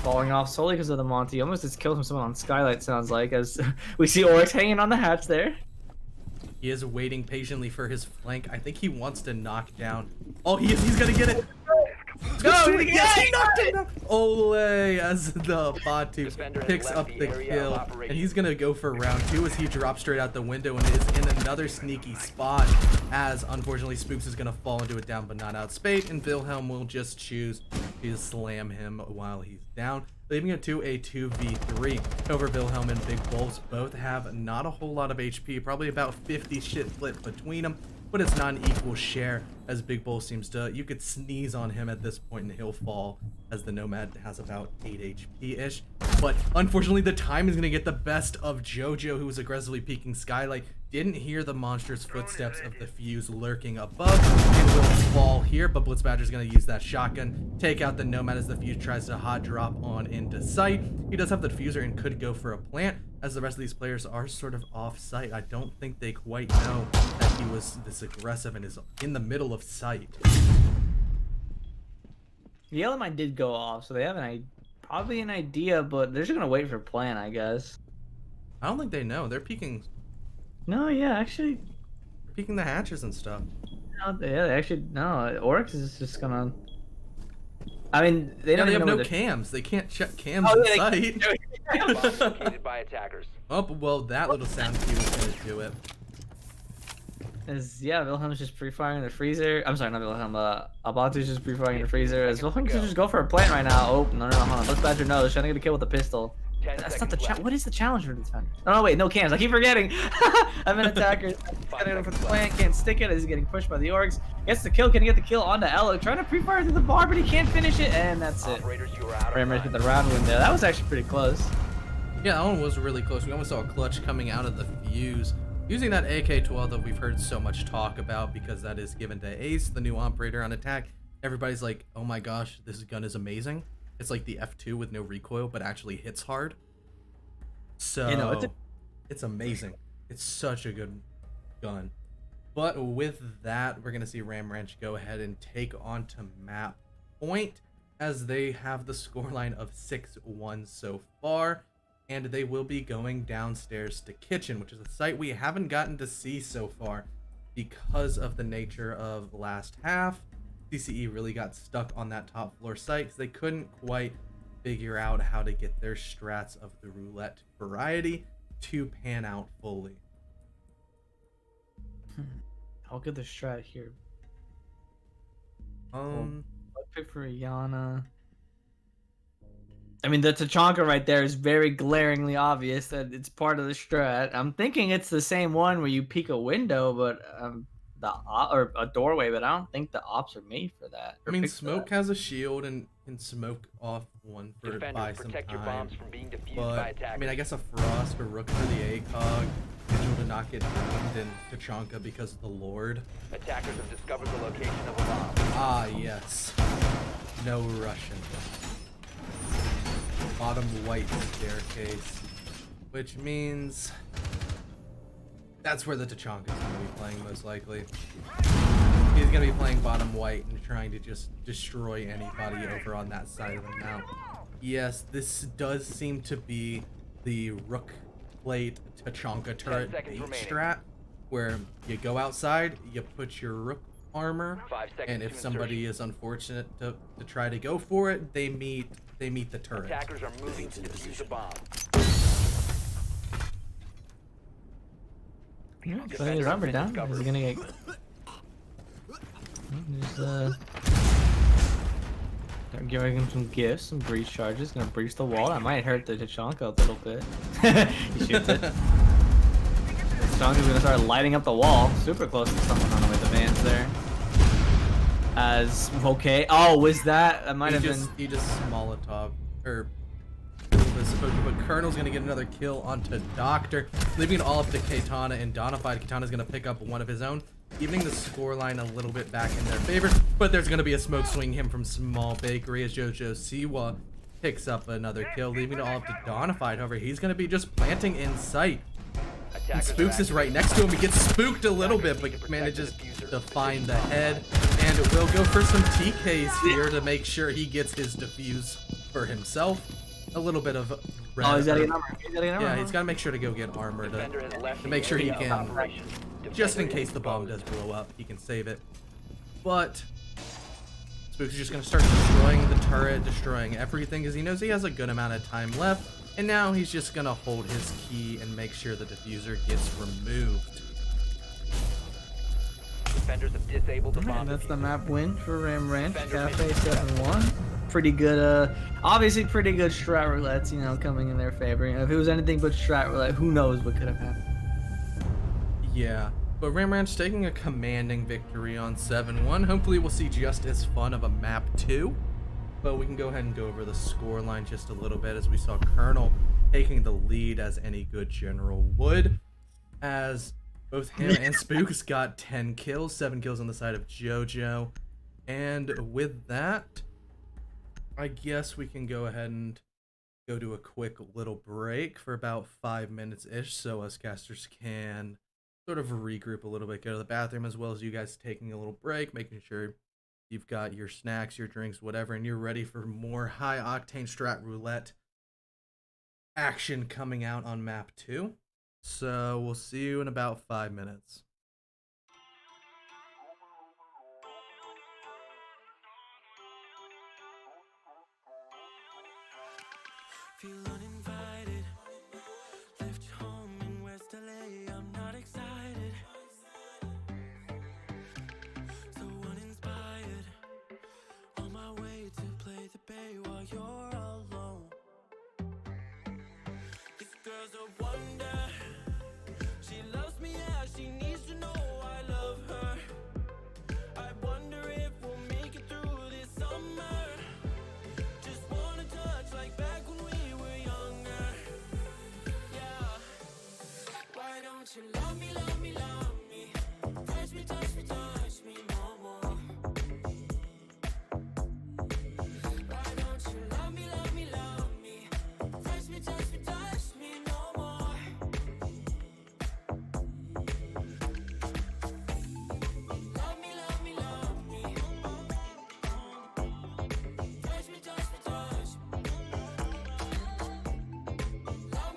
Falling off solely because of the Monty. Almost just killed from someone on Skylight, sounds like, as we see Oryx hanging on the hatch there. He is waiting patiently for his flank. I think he wants to knock down. Oh, he's gonna get it. Go! Yes, he knocked it down. Ole as the Batu Defender has picks left up the the area kill, of operation. and he's gonna go for round 2 as he drops straight out the window and is in another sneaky spot. As unfortunately Spooks is gonna fall into it down, but not outspate, and Wilhelm will just choose to slam him while he's down, leaving it to a 2v3 over Wilhelm and Big Bulls. Both have not a whole lot of HP, probably about 50 shit split between them, but it's not an equal share as Big Bull seems to, you could sneeze on him at this point and he'll fall, as the Nomad has about 8 HP-ish. But unfortunately the time is going to get the best of JoJo, who was aggressively peeking Skylight. Didn't hear the monstrous footsteps of the Fuse lurking above and will fall here, but Blitzbadger's going to use that shotgun, take out the Nomad as the Fuse tries to hot drop on into sight. He does have the diffuser and could go for a plant, as the rest of these players are sort of off site. I don't think they quite know that he was this aggressive and is in the middle of sight. The LMI did go off, so they have probably an idea, but they're just gonna wait for a plan, I guess. I don't think they know. They're peeking No, yeah, actually, the hatches and stuff. no, yeah, they actually no. Oryx is just gonna. I mean, they Yeah, don't they even have know no where they're- cams. They can't check cams Oh, in yeah, sight. Bombs located by attackers. Oh, well, that little sound cue is gonna do it. Yeah, Wilhelm's just pre-firing the freezer. I'm sorry, not Wilhelm. Abatu's just pre-firing the freezer. As Wilhelm can just go for a plant right now. Oh, no, hold on. Let's Badger knows. Trying to get a kill with a pistol. 10 That's not the seconds left. What is the challenge for the defender? Oh, no, wait, no cams. I keep forgetting. I'm an attacker. Gonna go for the plant. Can't stick it as he's getting pushed by the orcs. Gets the kill. Can he get the kill onto Elo? Trying to pre-fire through the bar, but he can't finish it. And that's it. Operators, you are out of Rammers time. get the round win there. That was actually pretty close. Yeah, that one was really close. We almost saw a clutch coming out of the Fuse. Using that AK-12 that we've heard so much talk about, because that is given to Ace, the new operator on attack. Everybody's like, oh my gosh, this gun is amazing. It's like the F2 with no recoil, but actually hits hard. So, You know, it's amazing. It's such a good gun. But with that, we're going to see Ram Ranch go ahead and take on to map point, as they have the scoreline of 6-1 so far. and they will be going downstairs to kitchen, which is a site we haven't gotten to see so far because of the nature of the last half. CCE really got stuck on that top floor site because they couldn't quite figure out how to get their strats of the roulette variety to pan out fully. I'll get the strat here. Um, I'll pick for Yana. I mean, the Tachanka right there is very glaringly obvious that it's part of the strat. I'm thinking it's the same one where you peek a window, but or a doorway, but I don't think the ops are made for that. I mean, Smoke has a shield and can smoke off one for Defenders, by some protect your time. bombs from being defused But by attackers. I mean, I guess a Frost or Rook for the ACOG, Vigil to not get doomed, and Tachanka because of the Lord. Attackers have discovered the location of a bomb. Ah, yes. No Russian. Bottom white staircase, which means that's where the Tachanka is going to be playing most likely. He's going to be playing bottom white and trying to just destroy anybody over on that side of the map. Yes, this does seem to be the Rook plate Tachanka turret bait strat, where you go outside, you put your Rook armor, 5 seconds and if to somebody is unfortunate to try to go for it, they meet the turret. Attackers are moving to defuse the bomb. Putting his armor down. Is he gonna get? Just start giving him some gifts, some breach charges. Gonna breach the wall. That might hurt the Tachanka a little bit. He shoots it. Tachanka's gonna start lighting up the wall. Super close to someone on the way. The van's there. As okay. Oh, was that? That might have been. He just Molotov or was supposed to, but Colonel's gonna get another kill onto Doctor, leaving it all up to Katana and Donified. Katana's gonna pick up one of his own, evening the scoreline a little bit back in their favor. But there's gonna be a smoke swing him from Small Bakery as Jojo Siwa picks up another kill, leaving it all up to Donified. However, he's gonna be just planting in sight. And Spooks is right next to him. He gets spooked a little bit, but manages to find the head. And will go for some TKs here to make sure he gets his defuse for himself. A little bit of... Oh, he's gotta get armor. He's gotta get armor. Yeah, he's got to make sure to go get armor to make sure he can... Just in case the bomb does blow up, he can save it. But... Spooks is just going to start destroying the turret, destroying everything, because he knows he has a good amount of time left. And now he's just gonna hold his key and make sure the diffuser gets removed. Defenders have disabled the bomb. And that's the map win for Ram Ranch Cafe 7-1. Pretty good, obviously pretty good strat roulettes, you know, coming in their favor. You know, if it was anything but strat roulette, who knows what could have happened. Yeah, but Ram Ranch taking a commanding victory on 7-1. Hopefully we'll see just as fun of a map 2. But we can go ahead and go over the score line just a little bit, as we saw Colonel taking the lead as any good general would, as both him and Spooks got 10 kills, 7 kills on the side of JoJo. And with that, I guess we can go ahead and go to a quick little break for about 5 minutes-ish, so us casters can sort of regroup a little bit, go to the bathroom, as well as you guys taking a little break, making sure you've got your snacks, your drinks, whatever, and you're ready for more high-octane strat roulette action coming out on map 2. So we'll see you in about 5 minutes. Feel uninvited. Left home in West LA. I'm not excited. So uninspired. On my way to play the bay while you're alone. This girl's a wonder. She loves me, yeah. She needs to know I love her. I wonder if we'll make it through this summer. Just wanna touch like back when we were younger. Yeah. Why don't you love me, love me, love me? Touch me, touch me, touch me no more. Why don't you love me, love me, love me? Touch me, touch me, touch me no more. Love me, love me, love me. Touch me, touch me, touch me. Love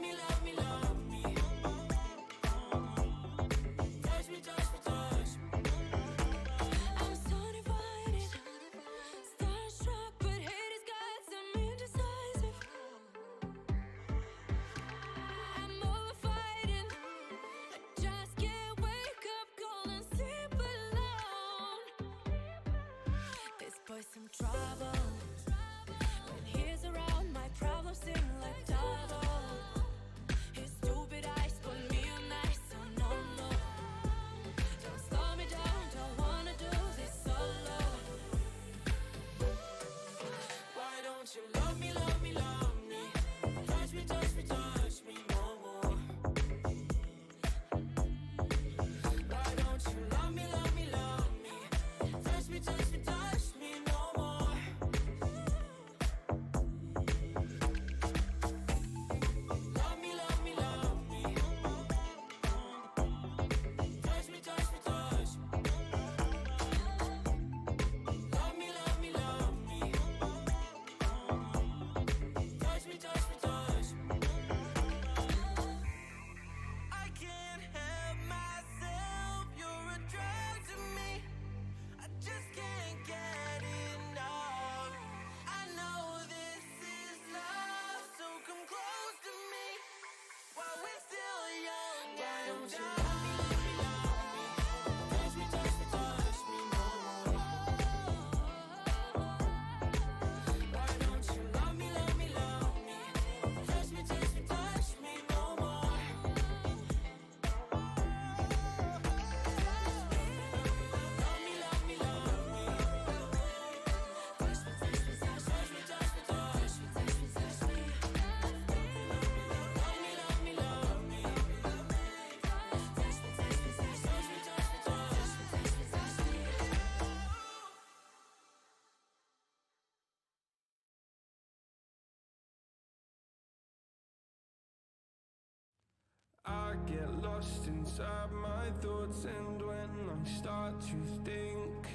I get lost inside my thoughts, and when I start to think,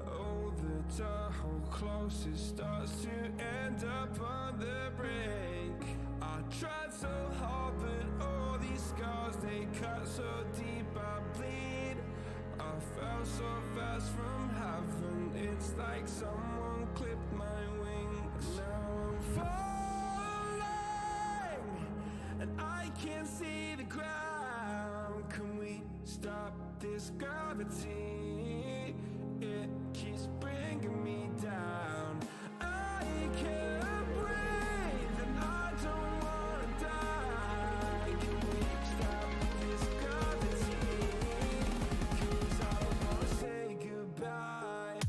oh, the Tahoe closest starts to end up on the brink. I tried so hard, but all these scars, they cut so deep I bleed. I fell so fast from heaven, it's like someone clipped my wings. Now I'm falling, and I can't see the ground. Can we stop this gravity? It keeps bringing me down. I can't breathe, and I don't wanna die. Can we stop this gravity? 'Cause I don't wanna say goodbye.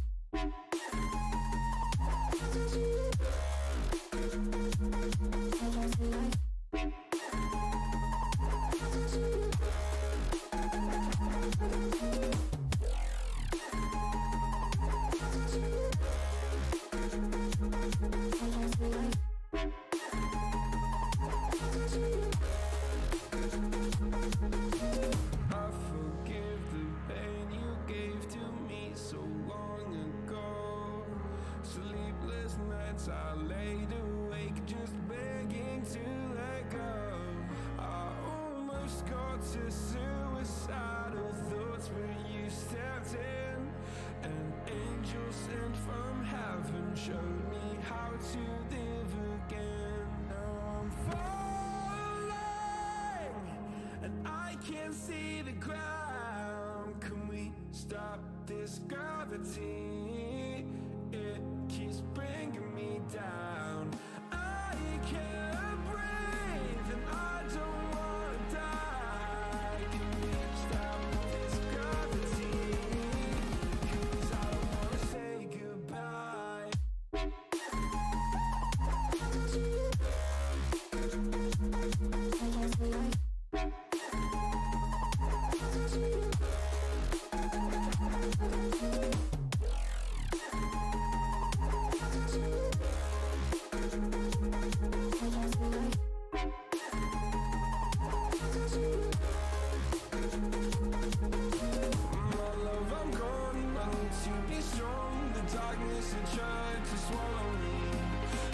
I forgive the pain you gave to me so long ago. Sleepless nights I laid awake just begging to let go. I almost got to suicidal thoughts, but you stepped in. An angel sent from heaven showed me how to live again. Now I'm falling, and I can't see the ground. Can we stop this gravity? It keeps bringing me down. I can't breathe, and I don't wanna die. Can we stop this gravity? 'Cause I don't wanna say goodbye. My love, I'm gone. I need to be strong. The darkness had tried to swallow me.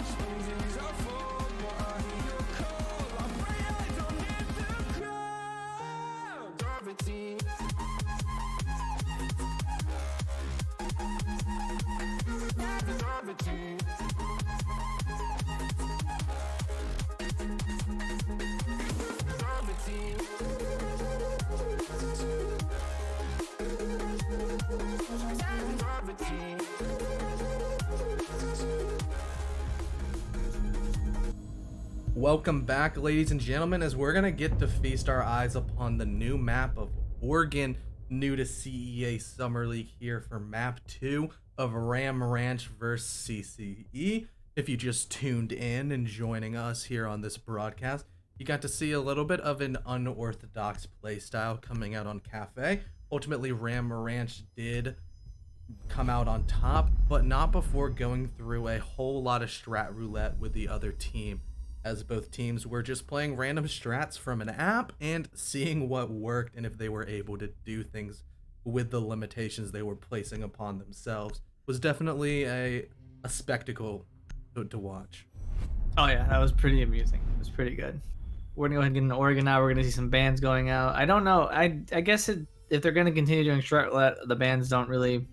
Some days I fall, but I hear your call. I pray I don't hit the ground. Gravity. Gravity. Gravity. Gravity. Welcome back, ladies and gentlemen, as we're gonna get to feast our eyes upon the new map of Oregon, new to CEA Summer League here for map 2 of Ram Ranch vs CCE. If you just tuned in and joining us here on this broadcast, you got to see a little bit of an unorthodox playstyle coming out on Cafe. Ultimately, Ram Ranch did come out on top, but not before going through a whole lot of strat roulette with the other team, as both teams were just playing random strats from an app and seeing what worked and if they were able to do things with the limitations they were placing upon themselves. Was definitely a spectacle to watch. Oh yeah, that was pretty amusing. It was pretty good. We're gonna go ahead and get into Oregon now. We're gonna see some bans going out. I don't know. I guess if they're gonna continue doing strat roulette, the bans don't really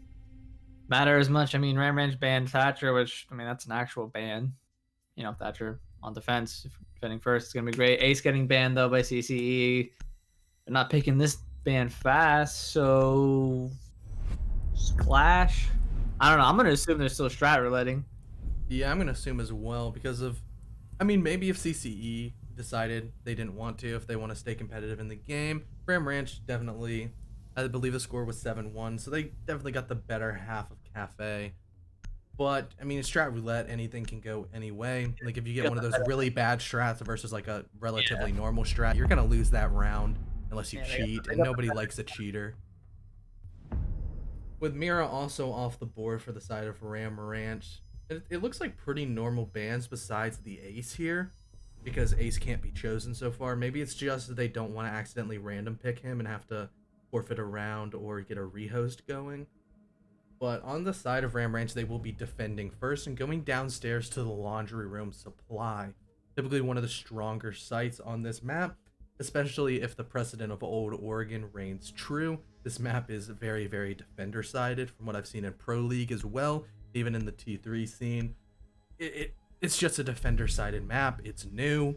matter as much. I mean, Ram Ranch banned Thatcher, which I mean that's an actual ban. You know, Thatcher on defense, defending first, it's gonna be great. Ace getting banned though by CCE. they're not picking this band fast, so Splash. I don't know. I'm gonna assume they're still strat rouletting. Yeah, I'm gonna assume as well because of, I mean, maybe if CCE decided they didn't want to, if they want to stay competitive in the game, Ram Ranch definitely, I believe the score was 7-1, so they definitely got the better half of Cafe. But I mean, strat roulette, anything can go any way. Like if you get one of those really bad strats versus like a relatively normal strat, you're gonna lose that round unless you Yeah, cheat, and nobody likes a cheater. With Mira also off the board for the side of Ram Ranch, it looks like pretty normal bans besides the Ace here, because Ace can't be chosen so far. Maybe it's just that they don't want to accidentally random pick him and have to forfeit a round or get a rehost going. But on the side of Ram Ranch, they will be defending first and going downstairs to the laundry room supply. Typically one of the stronger sites on this map, especially if the precedent of Old Oregon reigns true. This map is very, very defender-sided from what I've seen in Pro League as well, even in the T3 scene. It's just a defender-sided map. It's new,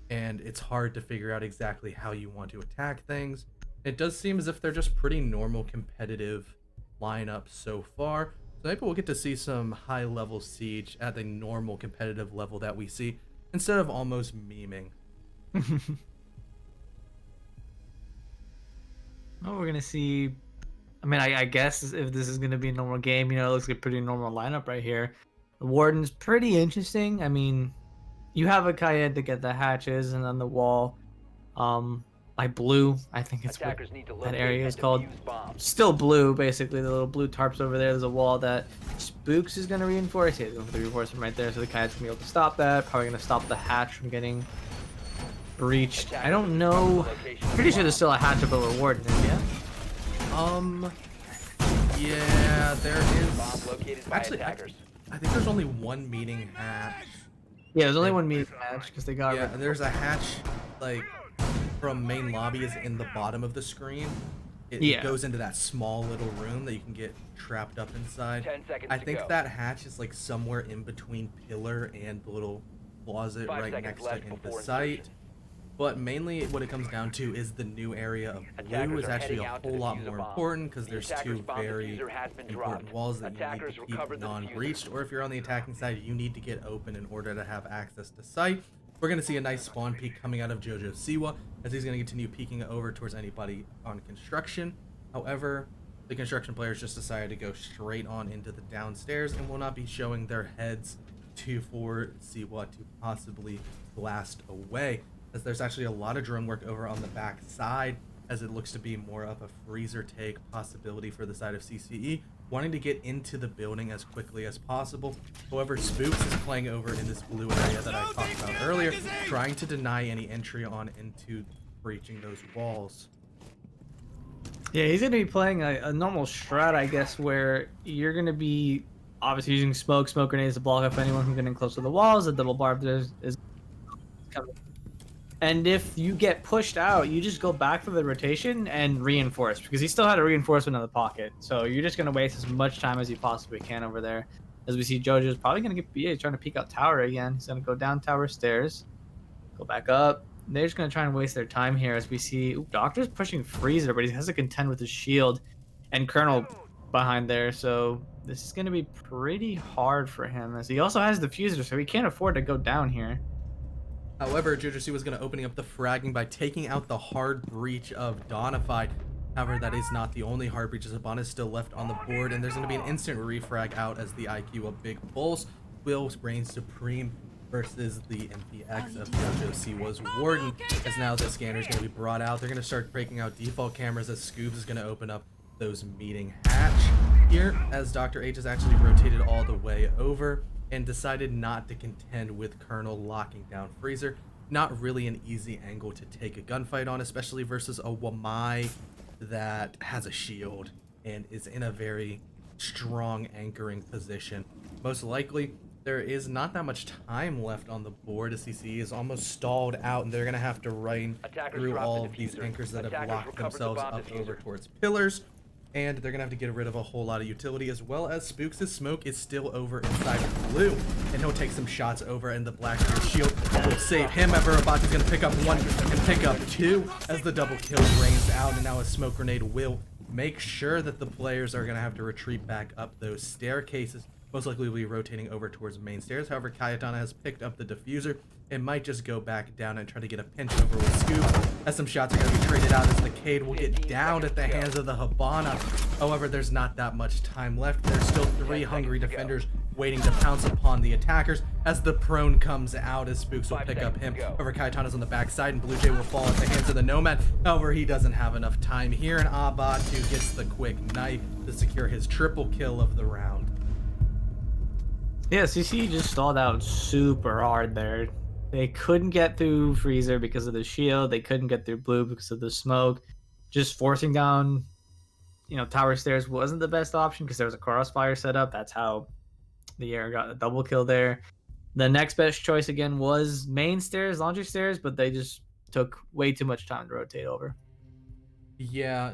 and it's hard to figure out exactly how you want to attack things. It does seem as if they're just pretty normal competitive lineup so far, so maybe we'll get to see some high level siege at the normal competitive level that we see instead of almost memeing. Oh, we're gonna see. I mean, I guess if this is gonna be a normal game, it looks like a pretty normal lineup right here. The Warden's pretty interesting. I mean, you have a Kayed to get the hatches, and on the wall, like blue, I think it's what Attackers need to that locate area and is called. defuse bombs. Still blue, basically. The little blue tarps over there. There's a wall that Spooks is gonna reinforce. He's going for the reinforcement right there, so the Kayed's gonna be able to stop that. Probably gonna stop the hatch from getting breached. I don't know. Pretty sure there's still a hatch up over Warden, yeah? Yeah, there Bomb is. located by Actually, attackers. I think there's only one meeting hatch. Yeah, there's only one meeting hatch because they got Yeah, rid and there's a hatch like from main lobby is in the bottom of the screen. It Yeah. goes into that small little room that you can get trapped up inside. 10 seconds I to think go. that hatch is like somewhere in between pillar and the little closet 5 right seconds next left to in the before site. insertion. But mainly what it comes down to is the new area of blue Attackers is are actually heading a out to whole lot defuse a more bomb. important because The there's attacker's two bomb very diffuser has been important dropped. walls that you Attackers need to recover keep the diffuser. non-breached, or if you're on the attacking side, you need to get open in order to have access to site. We're going to see a nice spawn peek coming out of Jojo Siwa as he's going to continue peeking over towards anybody on construction. However, the construction players just decided to go straight on into the downstairs and will not be showing their heads for Siwa to possibly blast away, as there's actually a lot of drone work over on the back side, as it looks to be more of a freezer take possibility for the side of CCE, wanting to get into the building as quickly as possible. However, Spooks is playing over in this blue area that I talked about earlier, trying to deny any entry on into breaching those walls. Yeah, he's gonna be playing a normal strat, I guess, where you're gonna be obviously using smoke grenades to block off anyone from getting close to the walls. The double barb is coming. And if you get pushed out, you just go back for the rotation and reinforce, because he still had a reinforcement in the pocket. So you're just gonna waste as much time as you possibly can over there. As we see, Jojo's probably gonna get BA trying to peek out tower again. He's gonna go down tower stairs, go back up. They're just gonna try and waste their time here as we see Doctor's pushing Freezer, but he has to contend with his shield and Colonel behind there. So this is gonna be pretty hard for him, as he also has the fuser, so he can't afford to go down here. However, JoJo was going to opening up the fragging by taking out the hard breach of Dawnify. However, that is not the only hard breach, as Abana is still left on the board, and there's going to be an instant refrag out as the IQ of Big Bulls will reign supreme versus the MPX of JoJo Siwa's Warden, as now the scanner is going to be brought out. They're going to start breaking out default cameras as Scoobs is going to open up those meeting hatch here, as Dr. H has actually rotated all the way over and decided not to contend with Colonel locking down Freezer. Not really an easy angle to take a gunfight on, especially versus a Wamai that has a shield and is in a very strong anchoring position. Most likely, there is not that much time left on the board, as CCE is almost stalled out, and they're going to have to run Attackers through dropped all the of these diffuser. anchors that have Attackers locked recovered the themselves bomb up over diffuser. towards pillars. and they're gonna have to get rid of a whole lot of utility, as well as Spooks' smoke is still over inside of blue, and he'll take some shots over, and the Blackbeard shield will save him. Ever Abati's gonna pick up one and pick up two as the double kill rains out, and now a smoke grenade will make sure that the players are gonna have to retreat back up those staircases. Most likely will be rotating over towards main stairs. However, Cayetana has picked up the diffuser and might just go back down and try to get a pinch over with Scoop, as some shots are going to be traded out as the Cade will get downed at the hands of the Habana. However, there's not that much time left. There's still 3 hungry defenders waiting to pounce upon the attackers as the prone comes out, as Spooks will pick up him. However, Cayetana's on the backside and Blue Jay will fall at the hands of the Nomad. However, he doesn't have enough time here, and Abatu gets the quick knife to secure his triple kill of the round. Yeah, CCE just stalled out super hard there. They couldn't get through Freezer because of the shield. They couldn't get through Blue because of the smoke. Just forcing down, tower stairs wasn't the best option because there was a crossfire set up. That's how the air got a double kill there. The next best choice again was main stairs, laundry stairs, but they just took way too much time to rotate over. Yeah,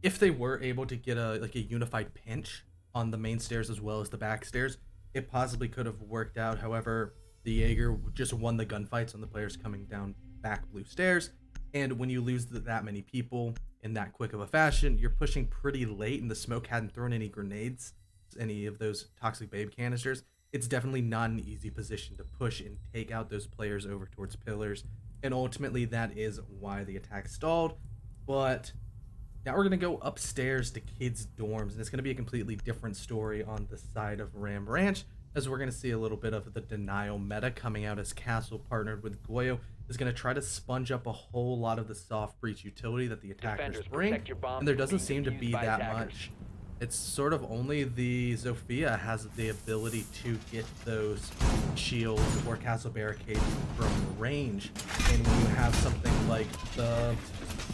if they were able to get a unified pinch on the main stairs as well as the back stairs, it possibly could have worked out. However, the Jaeger just won the gunfights on the players coming down back blue stairs, and when you lose that many people in that quick of a fashion, you're pushing pretty late, and the smoke hadn't thrown any grenades, any of those toxic babe canisters. It's definitely not an easy position to push and take out those players over towards pillars, and ultimately that is why the attack stalled. But now we're going to go upstairs to kids' dorms, and it's going to be a completely different story on the side of Ram Ranch, as we're going to see a little bit of the denial meta coming out, as Castle, partnered with Goyo, is going to try to sponge up a whole lot of the soft breach utility that the attackers bring, and there doesn't seem to be that much. It's sort of only the Zofia has the ability to get those shields or castle barricades from range, and when you have something like the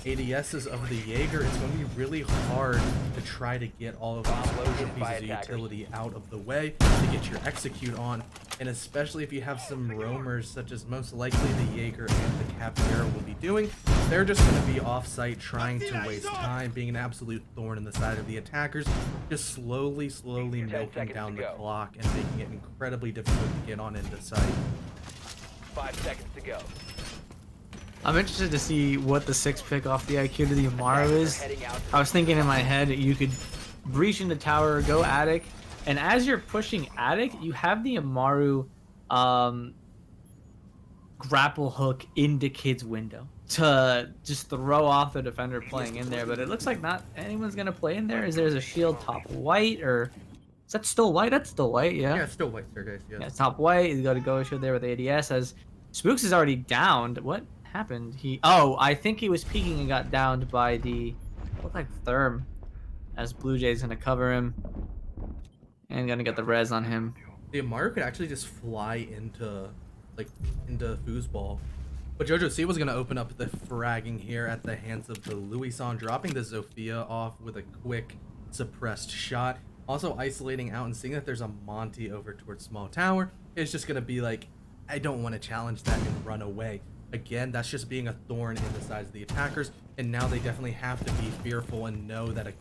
ADSs of the Jaeger, it's going to be really hard to try to get all of those pieces of utility out of the way to get your execute on, and especially if you have some roamers, such as most likely the Jaeger and the Caballero will be doing, they're just going to be off-site trying to waste time, being an absolute thorn in the side of the attackers, just slowly milking down the clock and making it incredibly difficult to get on into sight. 5 seconds to go. I'm interested to see what the 6th pick off the IQ to the Amaru is. I was thinking in my head you could breach into tower, go attic, and as you're pushing attic, you have the Amaru grapple hook into kid's window to just throw off the defender playing in there. But it looks like not anyone's gonna play in there. Is there's a shield top white, or is that still white? That's still white, yeah. Yeah, it's still white there, guys. Yes. Yeah, it's top white. He's got to go shield there with ADS as Spooks is already downed. What happened? I think he was peeking and got downed by the looked like Therm, as Blue Jay's gonna cover him and gonna get the res on him. The Amaru could actually just fly into foosball, but Jojo C was gonna open up the fragging here at the hands of the Louison, dropping the Zofia off with a quick suppressed shot, also isolating out and seeing that there's a Monty over towards small tower. It's just gonna be like, I don't want to challenge that and run away. Again, that's just being a thorn in the sides of the attackers, and now they definitely have to be fearful and know that a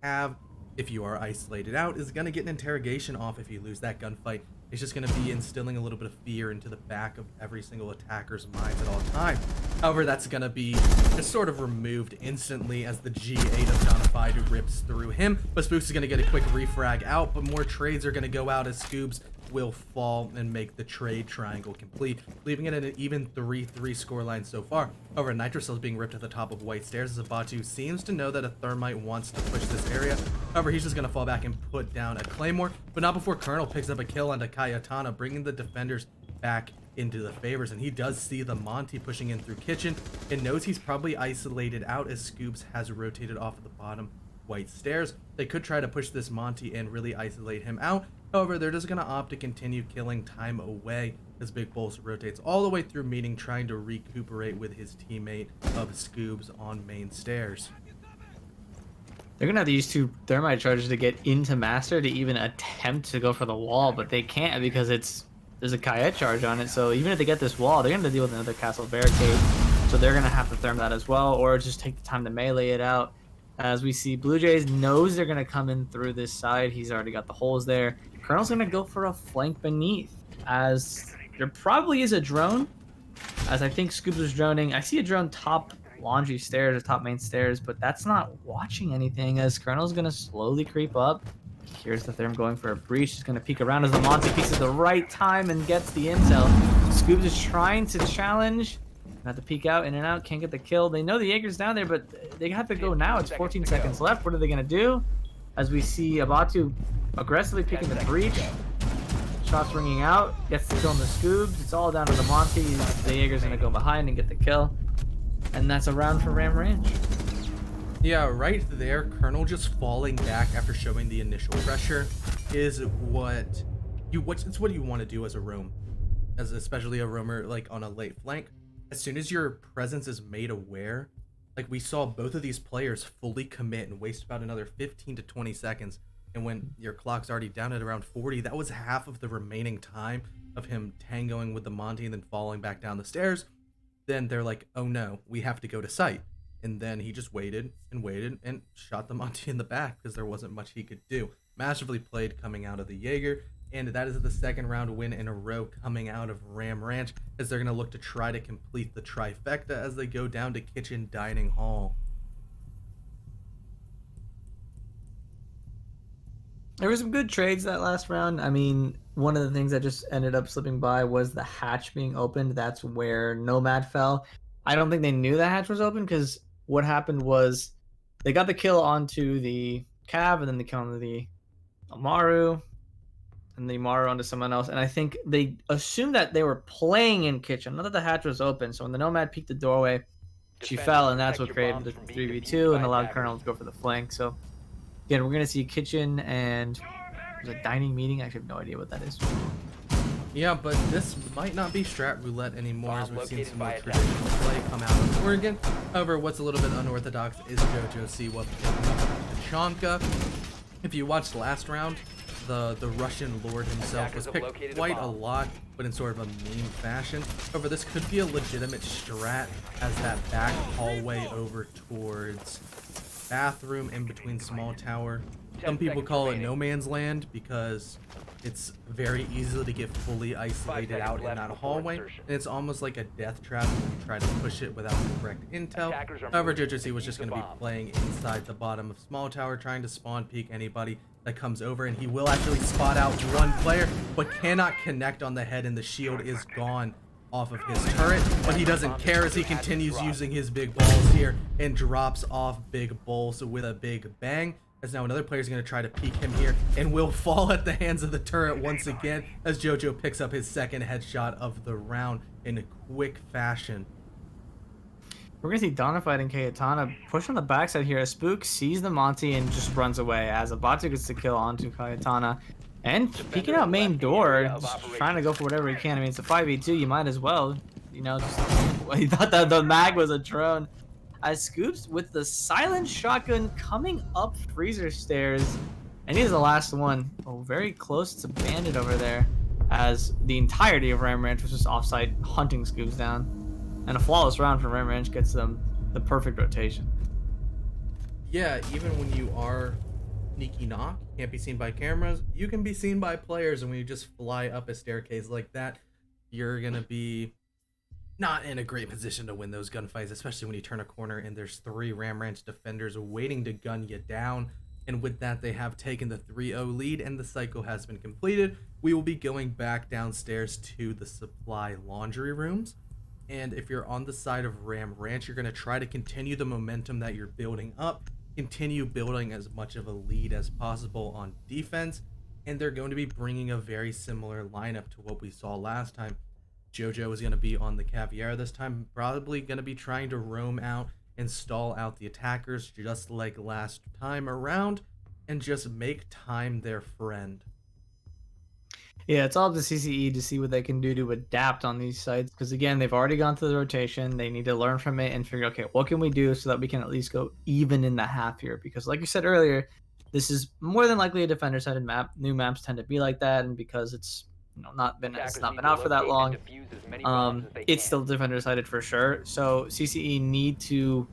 cav, if you are isolated out, is going to get an interrogation off if you lose that gunfight. It's just going to be instilling a little bit of fear into the back of every single attacker's mind at all times. However, that's going to be just sort of removed instantly as the G8 of Donified rips through him, but Spooks is going to get a quick refrag out, but more trades are going to go out as Scoobs will fall and make the trade triangle complete, leaving it at an even 3-3 scoreline so far. However, Nitrocell is being ripped at the top of white stairs as Abatu seems to know that a Thermite wants to push this area. However, he's just going to fall back and put down a Claymore, but not before Colonel picks up a kill onto Cayetana, bringing the defenders back into the favors, and he does see the Monty pushing in through kitchen and knows he's probably isolated out as Scoobs has rotated off of the bottom white stairs. They could try to push this Monty and really isolate him out. However, they're just going to opt to continue killing time away as Big Bulls rotates all the way through meeting, trying to recuperate with his teammate of Scoobs on main stairs. They're going to have to use 2 Thermite charges to get into Master to even attempt to go for the wall, but they can't because there's a Kayet charge on it. So even if they get this wall, they're going to deal with another castle barricade. So they're going to have to Therm that as well, or just take the time to melee it out. As we see, Blue Jays knows they're gonna come in through this side. He's already got the holes there. Colonel's gonna go for a flank beneath, as there probably is a drone. As I think Scoops was droning. I see a drone top laundry stairs or top main stairs, but that's not watching anything. As Colonel's gonna slowly creep up. Here's the Therm going for a breach. He's gonna peek around as the Monty peeks at the right time and gets the intel. Scoops is trying to challenge. Not to peek out, in and out, can't get the kill. They know the Jaeger's down there, but they have to go now. It's 14 seconds left. What are they gonna do? As we see Abatu aggressively picking the breach. Shots ringing out, gets the kill on the Scoobs. It's all down to the Monty. The Jaeger's gonna go behind and get the kill. And that's a round for Ram Ranch. Yeah, right there, Colonel just falling back after showing the initial pressure is what you want to do as a roam, as especially a roamer like on a late flank. As soon as your presence is made aware, like we saw both of these players fully commit and waste about another 15 to 20 seconds. And when your clock's already down at around 40, that was half of the remaining time of him tangoing with the Monty and then falling back down the stairs. Then they're like, oh no, we have to go to site. And then he just waited and shot the Monty in the back because there wasn't much he could do. Massively played coming out of the Jaeger. And that is the second round win in a row coming out of Ram Ranch, as they're going to look to try to complete the trifecta as they go down to Kitchen Dining Hall. There were some good trades that last round. I mean, one of the things that just ended up slipping by was the hatch being opened. That's where Nomad fell. I don't think they knew the hatch was open, because what happened was they got the kill onto the Cav, and then the kill onto the Amaru, and the Amaru onto someone else. And I think they assumed that they were playing in Kitchen, not that the hatch was open. So when the Nomad peeked the doorway, she fell, and that's what created the 3v2 and allowed Colonel to go for the flank. So again, we're going to see Kitchen and there's a dining meeting. I actually have no idea what that is. Yeah, but this might not be strat roulette anymore, as we've seen some more traditional play come out of Oregon. However, what's a little bit unorthodox is JoJo Siwa picking up Tachanka. If you watched last round, the Russian Lord himself was picked quite a lot, but in sort of a meme fashion. However, this could be a legitimate strat, as that back hallway over towards bathroom in between small tower. Some people call it no man's land because it's very easy to get fully isolated out in that hallway, and it's almost like a death trap when you try to push it without the correct intel. However, JoJo was just going to be playing inside the bottom of small tower, trying to spawn peek anybody that comes over, and he will actually spot out one player, but cannot connect on the head, and the shield is gone off of his turret. But he doesn't care, as he continues using his big balls here and drops off big balls with a big bang. As now another player is going to try to peek him here and will fall at the hands of the turret once again, as JoJo picks up his second headshot of the round in a quick fashion. We're going to see Donafide and Cayetana push on the backside here. Spook sees the Monty and just runs away, as Abatu gets the kill onto Cayetana. And peeking out main door, just trying to go for whatever he can. I mean, it's a 5v2, you might as well, you know, just, he thought that the mag was a drone. As Scoops with the silent shotgun coming up freezer stairs, and he's the last one. Oh, very close to Bandit over there, as the entirety of Ram Ranch was just offsite hunting Scoops down. And a flawless round from Ram Ranch gets them the perfect rotation. Yeah, even when you are sneaky knock, can't be seen by cameras, you can be seen by players, and when you just fly up a staircase like that, you're gonna be not in a great position to win those gunfights, especially when you turn a corner and there's 3 Ram Ranch defenders waiting to gun you down. And with that, they have taken the 3-0 lead, and the cycle has been completed. We will be going back downstairs to the supply laundry rooms. And if you're on the side of Ram Ranch, you're going to try to continue the momentum that you're building up, continue building as much of a lead as possible on defense. And they're going to be bringing a very similar lineup to what we saw last time. JoJo is going to be on the Caviar this time, probably going to be trying to roam out and stall out the attackers just like last time around, and just make time their friend. Yeah, it's all up to CCE to see what they can do to adapt on these sites, because again, they've already gone through the rotation. They need to learn from it and figure, okay, what can we do so that we can at least go even in the half here? Because like you said earlier, this is more than likely a defender-sided map. New maps tend to be like that, and because it's not been out for that long, it's still defender sided for sure. So CCE need to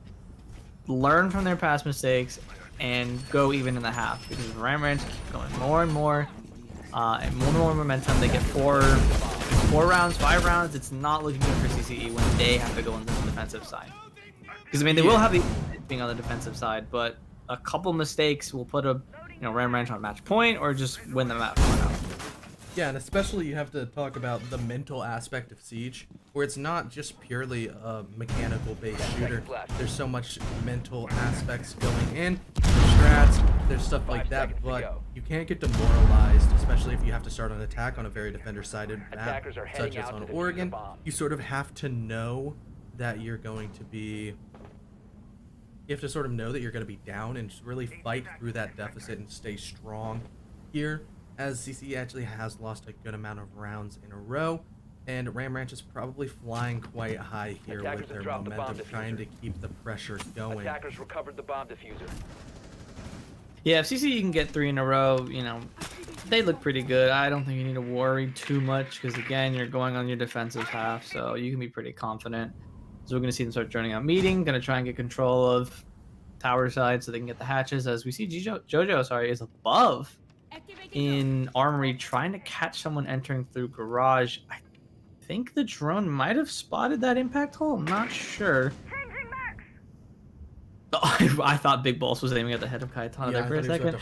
learn from their past mistakes and go even in the half, because Ram Ranch keep going more and more, and more momentum. They get four rounds, 5 rounds. It's not looking good for CCE when they have to go on the defensive side. Because I mean, they will have the being on the defensive side, but a couple mistakes will put a Ram Ranch on match point or just win the map. Yeah, and especially you have to talk about the mental aspect of Siege, where it's not just purely a mechanical-based shooter. There's so much mental aspects going in, there's strats, there's stuff like that, but you can't get demoralized, especially if you have to start an attack on a very defender-sided map, such as on Oregon. You sort of have to know that you're going to be... You have to sort of know that you're going to be down and just really fight through that deficit and stay strong here, as CCE actually has lost a good amount of rounds in a row, and Ram Ranch is probably flying quite high here with their momentum, trying to keep the pressure going. Attackers recovered the bomb diffuser. Yeah, if CCE can get 3 in a row, they look pretty good. I don't think you need to worry too much, because again, you're going on your defensive half, so you can be pretty confident. So we're going to see them start joining out meeting, going to try and get control of tower side so they can get the hatches, as we see Jojo is above in Armory trying to catch someone entering through garage. I think the drone might have spotted that impact hole. I'm not sure. I thought Big Boss was aiming at the head of Cayetana there for a second.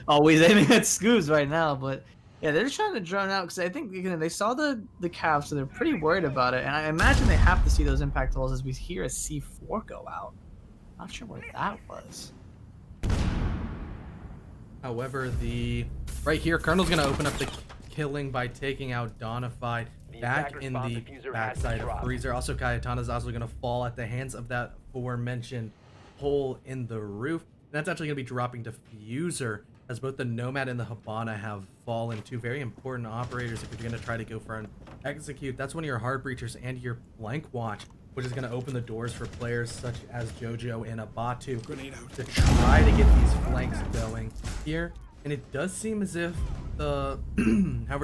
Always aiming at Scoops right now, but yeah, they're just trying to drone out because I think they saw the Cavs, so they're pretty worried about it. And I imagine they have to see those impact holes as we hear a C4 go out. Not sure where that was. However, right here, Colonel's going to open up the killing by taking out Donified back in the backside of Freezer. Also, Cayetana's also going to fall at the hands of that aforementioned hole in the roof. And that's actually going to be dropping Diffuser, as both the Nomad and the Habana have fallen, two very important operators if you're going to try to go for an execute. That's one of your hard breachers and your flank watch, which is going to open the doors for players such as Jojo and Abatu to try to get these flanks going here. And it does seem as if however,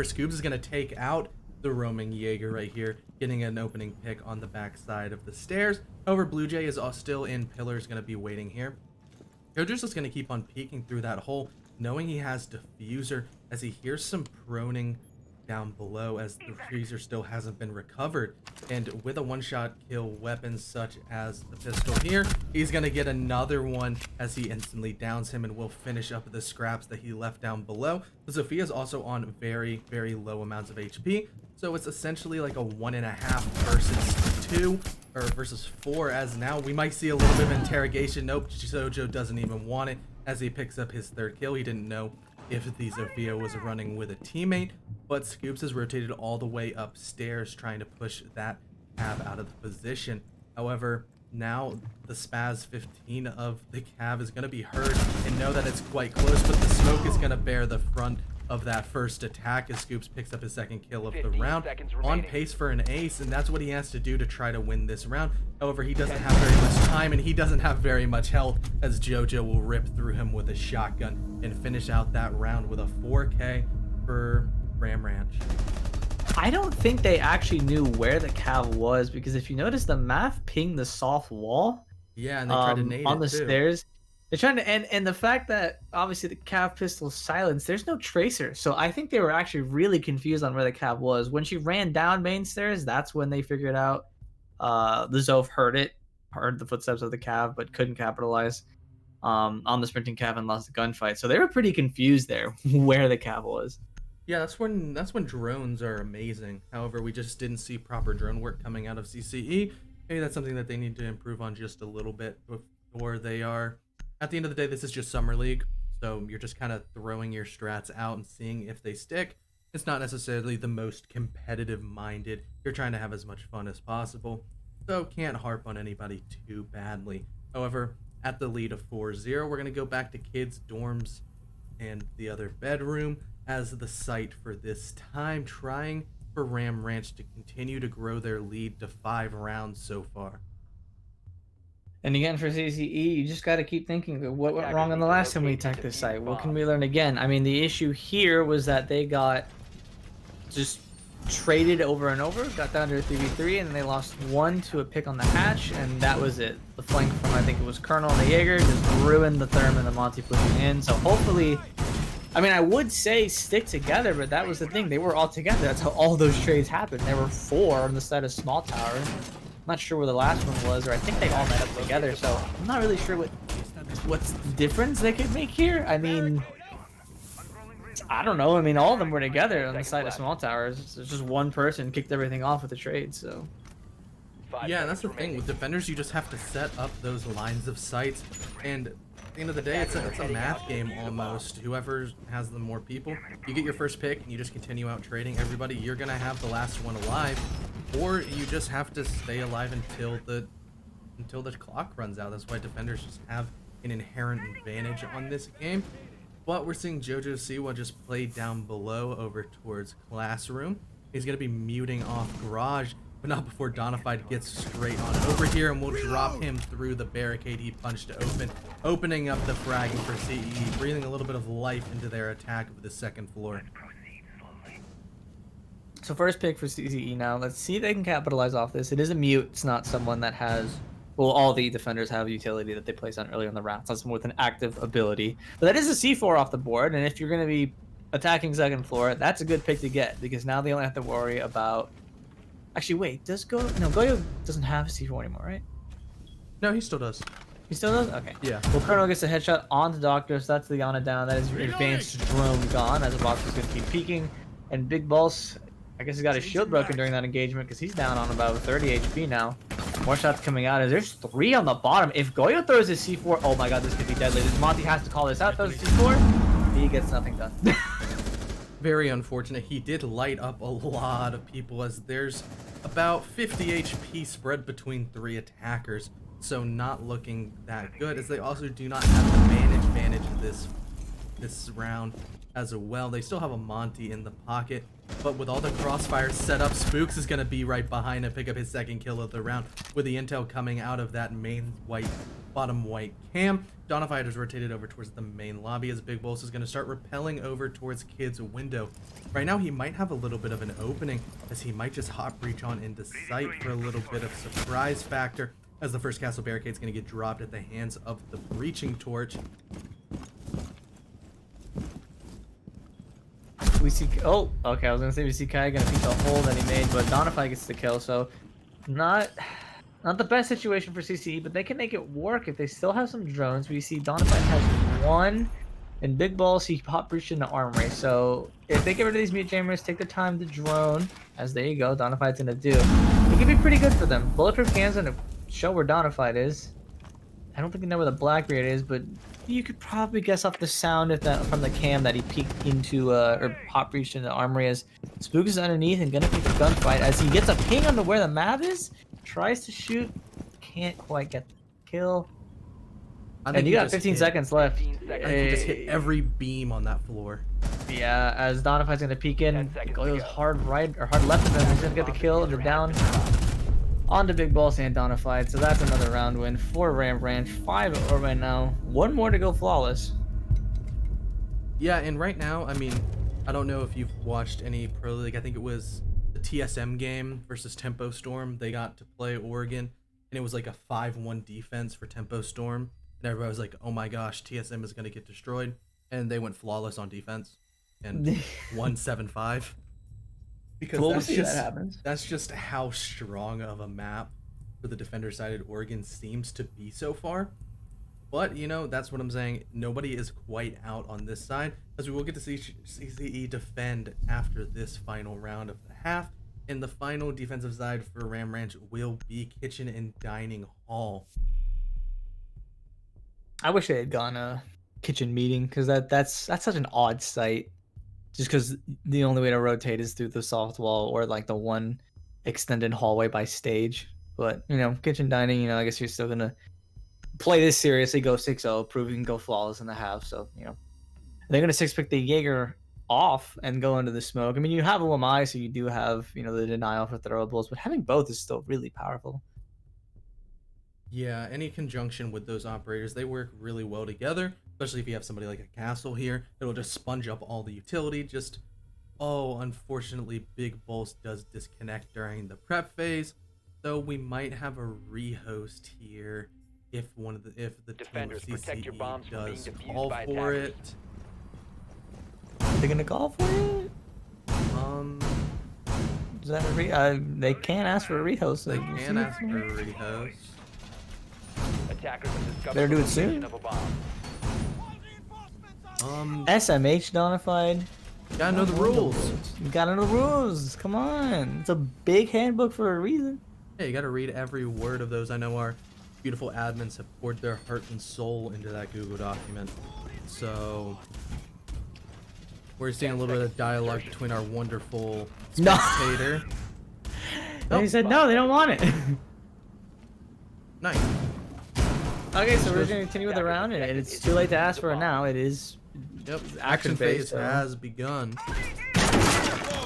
Scoobs is going to take out the roaming Jaeger right here, getting an opening pick on the backside of the stairs. However, Blue Jay is still in pillars, going to be waiting here. Jojo's just going to keep on peeking through that hole, knowing he has Diffuser, as he hears some proning down below, as the freezer still hasn't been recovered. And with a one-shot kill weapon such as the pistol here, he's gonna get another one as he instantly downs him and will finish up the scraps that he left down below. But Sophia's also on very, very low amounts of HP, so it's essentially like a 1.5 versus 2 or versus 4, as now we might see a little bit of interrogation. Nope, Jojo doesn't even want it as he picks up his 3rd kill. He didn't know if the Sophia was running with a teammate, but Scoops has rotated all the way upstairs trying to push that Cav out of the position. However, now the Spaz 15 of the Cav is going to be heard and know that it's quite close, but the smoke is going to bear the front of that first attack as Scoops picks up his 2nd kill of the round, on pace for an ace, and that's what he has to do to try to win this round. However, he doesn't have very much time and he doesn't have very much health, as Jojo will rip through him with a shotgun and finish out that round with a 4K for Ram Ranch. I don't think they actually knew where the Cav was, because if you notice, the math pinged the soft wall. Yeah, and they tried to nade on it the too. stairs. They're trying to, and the fact that obviously the Cav pistol's silenced, there's no tracer. So I think they were actually really confused on where the Cav was. When she ran down main stairs, that's when they figured out. The Zoph heard the footsteps of the Cav, but couldn't capitalize on the sprinting Cav and lost the gunfight. So they were pretty confused there where the Cav was. Yeah, that's when drones are amazing. However, we just didn't see proper drone work coming out of CCE. Maybe that's something that they need to improve on just a little bit before they are. At the end of the day, this is just Summer League, so you're just kind of throwing your strats out and seeing if they stick. It's not necessarily the most competitive minded. You're trying to have as much fun as possible, so can't harp on anybody too badly. However, at the lead of 4-0, we're going to go back to kids' dorms and the other bedroom as the site for this time, trying for Ram Ranch to continue to grow their lead to 5 rounds so far. And again, for CCE, you just got to keep thinking, what went wrong on the last time we attacked this site? What can we learn again? I mean, the issue here was that they got just traded over and over, got down to a 3v3, and then they lost one to a pick on the hatch, and that was it. The flank from, I think it was Colonel and the Jaeger, just ruined the Therm and the Monty pushing in. So hopefully, I mean, I would say stick together, but that was the thing. They were all together. That's how all those trades happened. There were 4 on the side of Small Tower. I'm not sure where the last one was, or I think they all met up together. So I'm not really sure what's the difference they could make here. I mean, I don't know. I mean, all of them were together on the side of Small Towers. It's just one person kicked everything off with the trade, so. Yeah, and that's the thing. With defenders, you just have to set up those lines of sights. And at the end of the day, it's a math game almost. Whoever has the more people, you get your first pick and you just continue out trading everybody. You're going to have the last one alive. Or you just have to stay alive until the clock runs out. That's why defenders just have an inherent advantage on this game. But we're seeing Jojo Siwa just play down below over towards Classroom. He's going to be muting off Garage, but not before Donafied gets straight on over here, and we'll drop him through the barricade he punched open, opening up the fragging for CEE, breathing a little bit of life into their attack of the second floor. So first pick for CCE now. Let's see if they can capitalize off this. It is a mute. It's not someone that has... Well, all the defenders have utility that they place on earlier in the round. So that's more with an active ability. But that is a C4 off the board, and if you're going to be attacking second floor, that's a good pick to get, because now they only have to worry about... Actually, wait, does Goyo... No, Goyo doesn't have a C4 anymore, right? No, he still does. He still does? Okay. Yeah. Well, Colonel gets a headshot on the Doctor, so that's the Yana down. That is your advanced drone gone, as the box is going to keep peeking. And Big Boss, I guess he's got his shield broken during that engagement, because he's down on about 30 HP now. More shots coming out as there's 3 on the bottom. If Goyo throws his C4, oh my god, this could be deadly. Monty has to call this out. Throws his C4, he gets nothing done. Very unfortunate. He did light up a lot of people, as there's about 50 HP spread between 3 attackers. So not looking that good, as they also do not have the advantage this round as well. They still have a Monty in the pocket, but with all the crossfires set up, Spooks is going to be right behind and pick up his second kill of the round, with the intel coming out of that main bottom white cam. Donafied is rotated over towards the main lobby, as Big Boss is going to start rappelling over towards Kid's window. Right now he might have a little bit of an opening, as he might just hot breach on into sight for a little bit of surprise factor, as the first castle barricade is going to get dropped at the hands of the breaching torch. We see... Oh, okay, I was going to say we see Kai going to beat the hole that he made, but Donify gets the kill, so not the best situation for CCE, but they can make it work if they still have some drones. We see Donify has 1, and Big Balls, he hot breached into armory, so if they get rid of these mute jammers, take the time to drone, as there you go, Donify's going to do. It could be pretty good for them. Bulletproof can's going to show where Donafied is. I don't think they know where the Blackbeard is, but you could probably guess off the sound if that from the cam that he peeked into or hot breached into the armory, as Spook is underneath and gonna pick a gunfight as he gets a ping onto where the map is, tries to shoot, can't quite get the kill. And you got 15 seconds left. I think he just hit every beam on that floor. Yeah, as Donify's gonna peek in, Goyo's hard right or hard left of him, he's gonna get the kill and the down. On to Big Boss and Donafied, so that's another round win for Ram Ranch. 5 over right now. 1 more to go flawless. Yeah, and right now, I mean, I don't know if you've watched any Pro League. I think it was the TSM game versus Tempo Storm. They got to play Oregon, and it was like a 5-1 defense for Tempo Storm. And everybody was like, oh my gosh, TSM is going to get destroyed. And they went flawless on defense and won 7-5. Because that's just how strong of a map for the defender-sided Oregon seems to be so far. But, you know, that's what I'm saying. Nobody is quite out on this side, as we will get to see CCE defend after this final round of the half. And the final defensive side for Ram Ranch will be Kitchen and Dining Hall. I wish they had gone kitchen meeting, because that's such an odd sight. Just because the only way to rotate is through the soft wall or like the one extended hallway by stage. But, you know, kitchen dining, you know, I guess you're still going to play this seriously, go 6-0, prove you can go flawless in the half. So, you know, they're going to 6-pick the Jaeger off and go into the smoke. I mean, you have a Lamai, so you do have, you know, the denial for throwables, but having both is still really powerful. Yeah, any conjunction with those operators, they work really well together, especially if you have somebody like a castle here. It'll just sponge up all the utility, just Oh, unfortunately, Big Bulls does disconnect during the prep phase, so we might have a rehost here if the team Defenders, of protect your CCE bombs from being does defused call by for attackers. it. They're gonna call for it. Um, Is that they can't ask for a rehost. they We'll can see. ask for a rehost. Attackers have discovered Better the do it location soon. of a bomb. SMH Donified. Gotta know the rules. You gotta know the rules. Come on. It's a big handbook for a reason. Hey, you gotta read every word of those. I know our beautiful admins have poured their heart and soul into that Google document. So we're seeing a little bit of dialogue between our wonderful No. spectator. And he said no, they don't want it. Nice. Okay, so we're gonna continue with the round, and it's too late to ask for it now. It is Yep. action Action phase, phase so- has begun.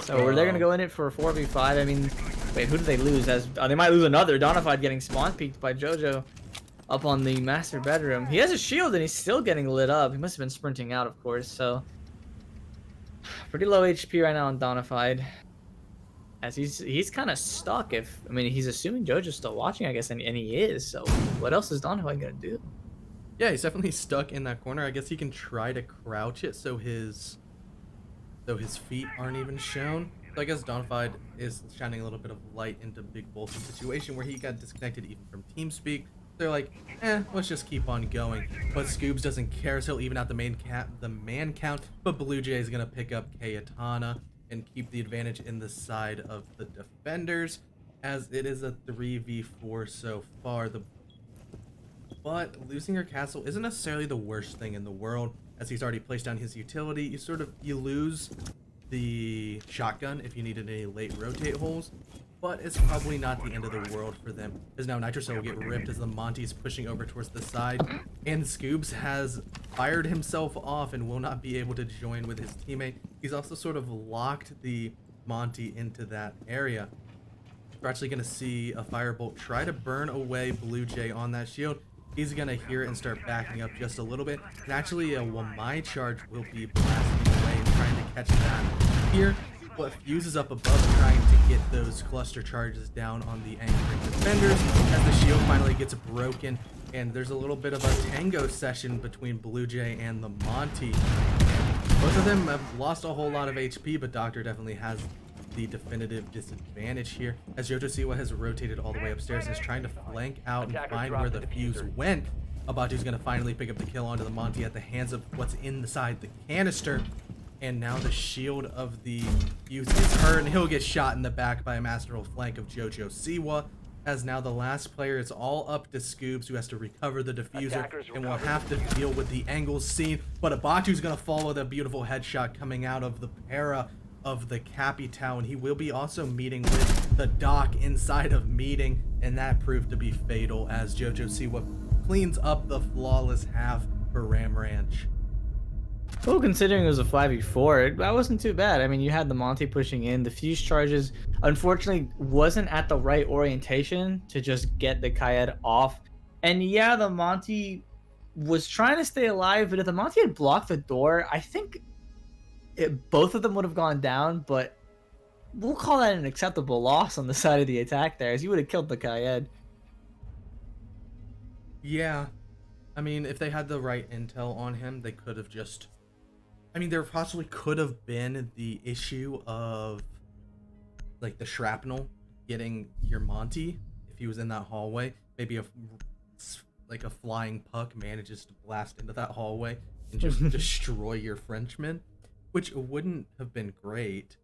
So they're gonna go in it for a 4v5. I mean, wait, who did they lose? They might lose another. Donified getting spawn peeked by JoJo up on the master bedroom. He has a shield and he's still getting lit up. He must have been sprinting out, of course. So pretty low HP right now on Donified, as he's kind of stuck. I mean, he's assuming JoJo's still watching, I guess, and he is. So what else is Donified gonna do? Yeah, he's definitely stuck in that corner. I guess he can try to crouch it so his feet aren't even shown. So I guess Donified is shining a little bit of light into Big Bull's situation where he got disconnected even from TeamSpeak. They're like, let's just keep on going. But Scoobs doesn't care, so he'll even out the man count. But Blue Jay is gonna pick up Kayatana and keep the advantage in the side of the defenders, as it is a 3v4 so far. But losing your castle isn't necessarily the worst thing in the world, as he's already placed down his utility. You lose the shotgun if you needed any late rotate holes, but it's probably not the end of the world for them, as now Nitrocell will get ripped as the Monty's pushing over towards the side, and Scoobs has fired himself off and will not be able to join with his teammate. He's also sort of locked the Monty into that area. We're actually going to see a firebolt try to burn away Blue Jay on that shield. He's going to hear it and start backing up just a little bit. And actually, a Wamai charge will be blasting away and trying to catch that here. But Fuse is up above trying to get those cluster charges down on the anchoring defenders as the shield finally gets broken. And there's a little bit of a tango session between Blue Jay and the Monty. Both of them have lost a whole lot of HP, but Doctor definitely has the definitive disadvantage here, as Jojo Siwa has rotated all the way upstairs and is trying to flank out and find where the fuse went. Abatu's going to finally pick up the kill onto the Monty at the hands of what's inside the canister. And now the shield of the fuse is hurt, and he'll get shot in the back by a masterful flank of Jojo Siwa. As now the last player is all up to Scoobs, who has to recover the diffuser and will have to deal with the angles seen. But Abatu's going to follow the beautiful headshot coming out of the para of the Capitao, and he will be also meeting with the Doc inside of meeting, and that proved to be fatal as Jojo Siwa cleans up the flawless half for Ram Ranch. Well, considering it was a 5v4, that wasn't too bad. I mean, you had the Monty pushing in. The fuse charges, unfortunately, wasn't at the right orientation to just get the Kayed off. And yeah, the Monty was trying to stay alive, but if the Monty had blocked the door, I think both of them would have gone down, but we'll call that an acceptable loss on the side of the attack there, as you would have killed the Kayed. Yeah, I mean, if they had the right intel on him, they could have just... I mean, there possibly could have been the issue of, like, the shrapnel getting your Monty if he was in that hallway. Maybe a flying puck manages to blast into that hallway and just destroy your Frenchman, which wouldn't have been great.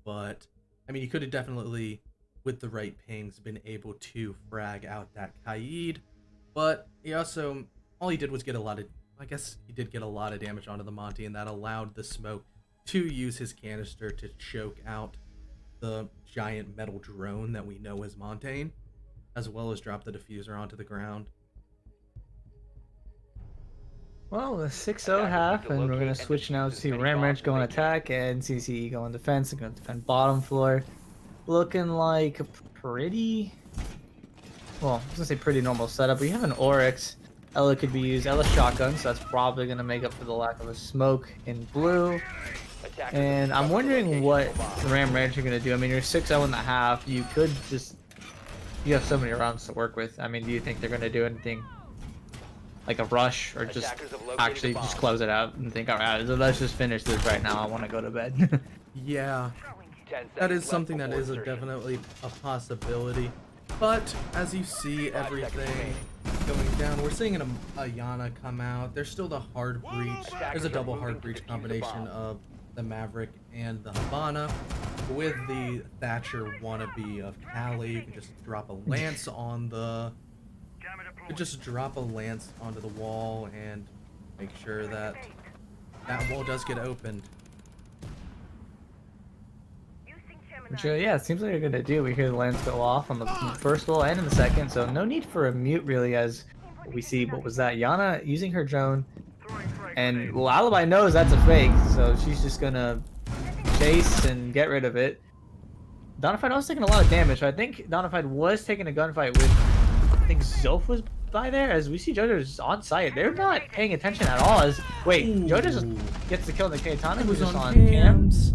But, I mean, you could have definitely, with the right pings, been able to frag out that Kaid. But he also, all he did was get a lot of, I guess he did get a lot of damage onto the Monty, and that allowed the smoke to use his canister to choke out the giant metal drone that we know as Montaigne, as well as drop the diffuser onto the ground. Well, the 6-0 half, and we're going to switch now to Ram Ranch going attack and CCE going defense. They're going to defend bottom floor. Looking like a pretty, well, I was going to say pretty normal setup. We have an Oryx. Ella could be used. Ella's shotgun, so that's probably going to make up for the lack of a smoke in blue. Attackers And have I'm discovered the wondering location what of a bomb. the Ram Ranch are gonna do. I mean, you're 6-0 in the half. You could just you have so many rounds to work with. I mean, do you think they're gonna do anything like a rush or just Attackers have located actually the just bomb. close it out and think, all right, so let's just finish this right now. I want to go to bed. Yeah, 10 that seconds is left something that before is insertion. definitely a possibility. But as you see 5 seconds everything remaining. going down, we're seeing a Yana come out. There's still the hard breach. There's a Attackers are double moving hard to breach defuse the combination bomb. of the Maverick and the Habana. With the Thatcher wannabe of Cali, you can just drop a lance on the just drop a lance onto the wall and make sure that that wall does get opened. Which, yeah, it seems like they're gonna do. We hear the lens go off on the first wall and in the second, so no need for a mute really. As we see, what was that? Yana using her drone, and well, Alibi knows that's a fake, so she's just gonna chase and get rid of it. Donafied was taking a lot of damage, so I think Donafied was taking a gunfight with, I think Zoph was by there, as we see JoJo's on site. They're not paying attention at all. As wait, JoJo just Ooh. gets the kill in the Katana, It who's was just on on cam. cams.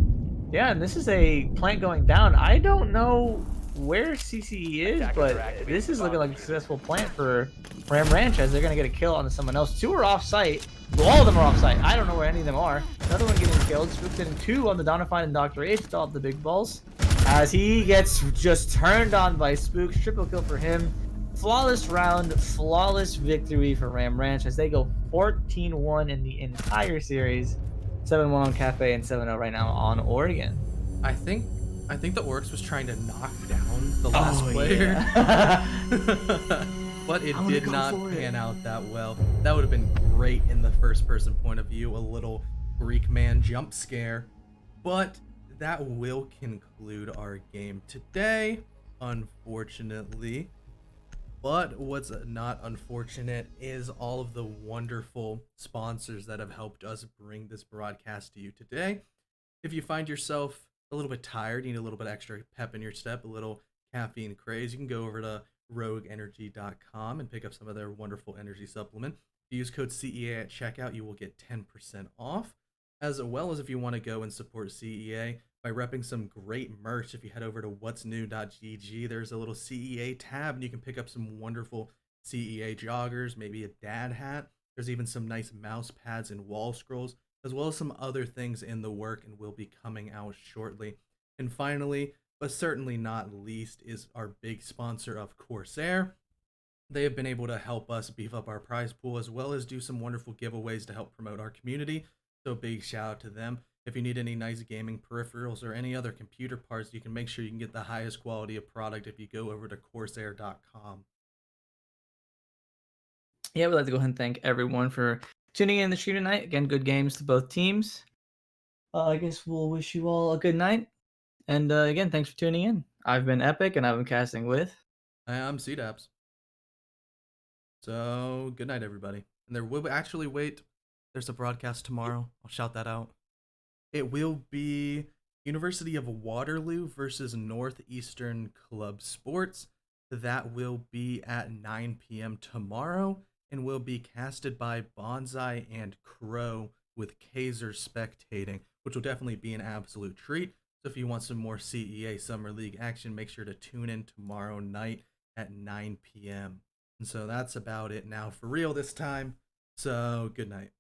Yeah, and this is a plant going down. I don't know where CCE is, but this is looking like a successful plant for Ram Ranch, as they're going to get a kill on someone else. 2 are off-site. Well, all of them are off-site. I don't know where any of them are. Another one getting killed. Spooked in 2 on the Donafine and Dr. H. Still have the big balls. As he gets just turned on by Spooks. Triple kill for him. Flawless round. Flawless victory for Ram Ranch as they go 14-1 in the entire series. 7-1 on Cafe and 7-0 right now on Oregon. I think the Orcs was trying to knock down the last player. Yeah. But it I wanna did go not for it. pan out that well. That would have been great in the first person point of view, a little Greek man jump scare. But that will conclude our game today, unfortunately. But what's not unfortunate is all of the wonderful sponsors that have helped us bring this broadcast to you today. If you find yourself a little bit tired, you need a little bit extra pep in your step, a little caffeine craze, you can go over to rogueenergy.com and pick up some of their wonderful energy supplement. If you use code CEA at checkout, you will get 10% off. As well as if you want to go and support CEA by repping some great merch, if you head over to whatsnew.gg, there's a little CEA tab and you can pick up some wonderful CEA joggers, maybe a dad hat. There's even some nice mouse pads and wall scrolls, as well as some other things in the work and will be coming out shortly. And finally, but certainly not least, is our big sponsor of Corsair. They have been able to help us beef up our prize pool as well as do some wonderful giveaways to help promote our community. So big shout out to them. If you need any nice gaming peripherals or any other computer parts, you can make sure you can get the highest quality of product if you go over to corsair.com. Yeah, we'd like to go ahead and thank everyone for tuning in the stream tonight. Again, good games to both teams. I guess we'll wish you all a good night. And again, thanks for tuning in. I've been Epic, and I've been casting with. I'm CDAPS. So good night, everybody. And there will actually there's a broadcast tomorrow. I'll shout that out. It will be University of Waterloo versus Northeastern Club Sports. That will be at 9 p.m. tomorrow and will be casted by Bonsai and Crow with Kaiser spectating, which will definitely be an absolute treat. So if you want some more CEA Summer League action, make sure to tune in tomorrow night at 9 p.m. And so that's about it now for real this time. So good night.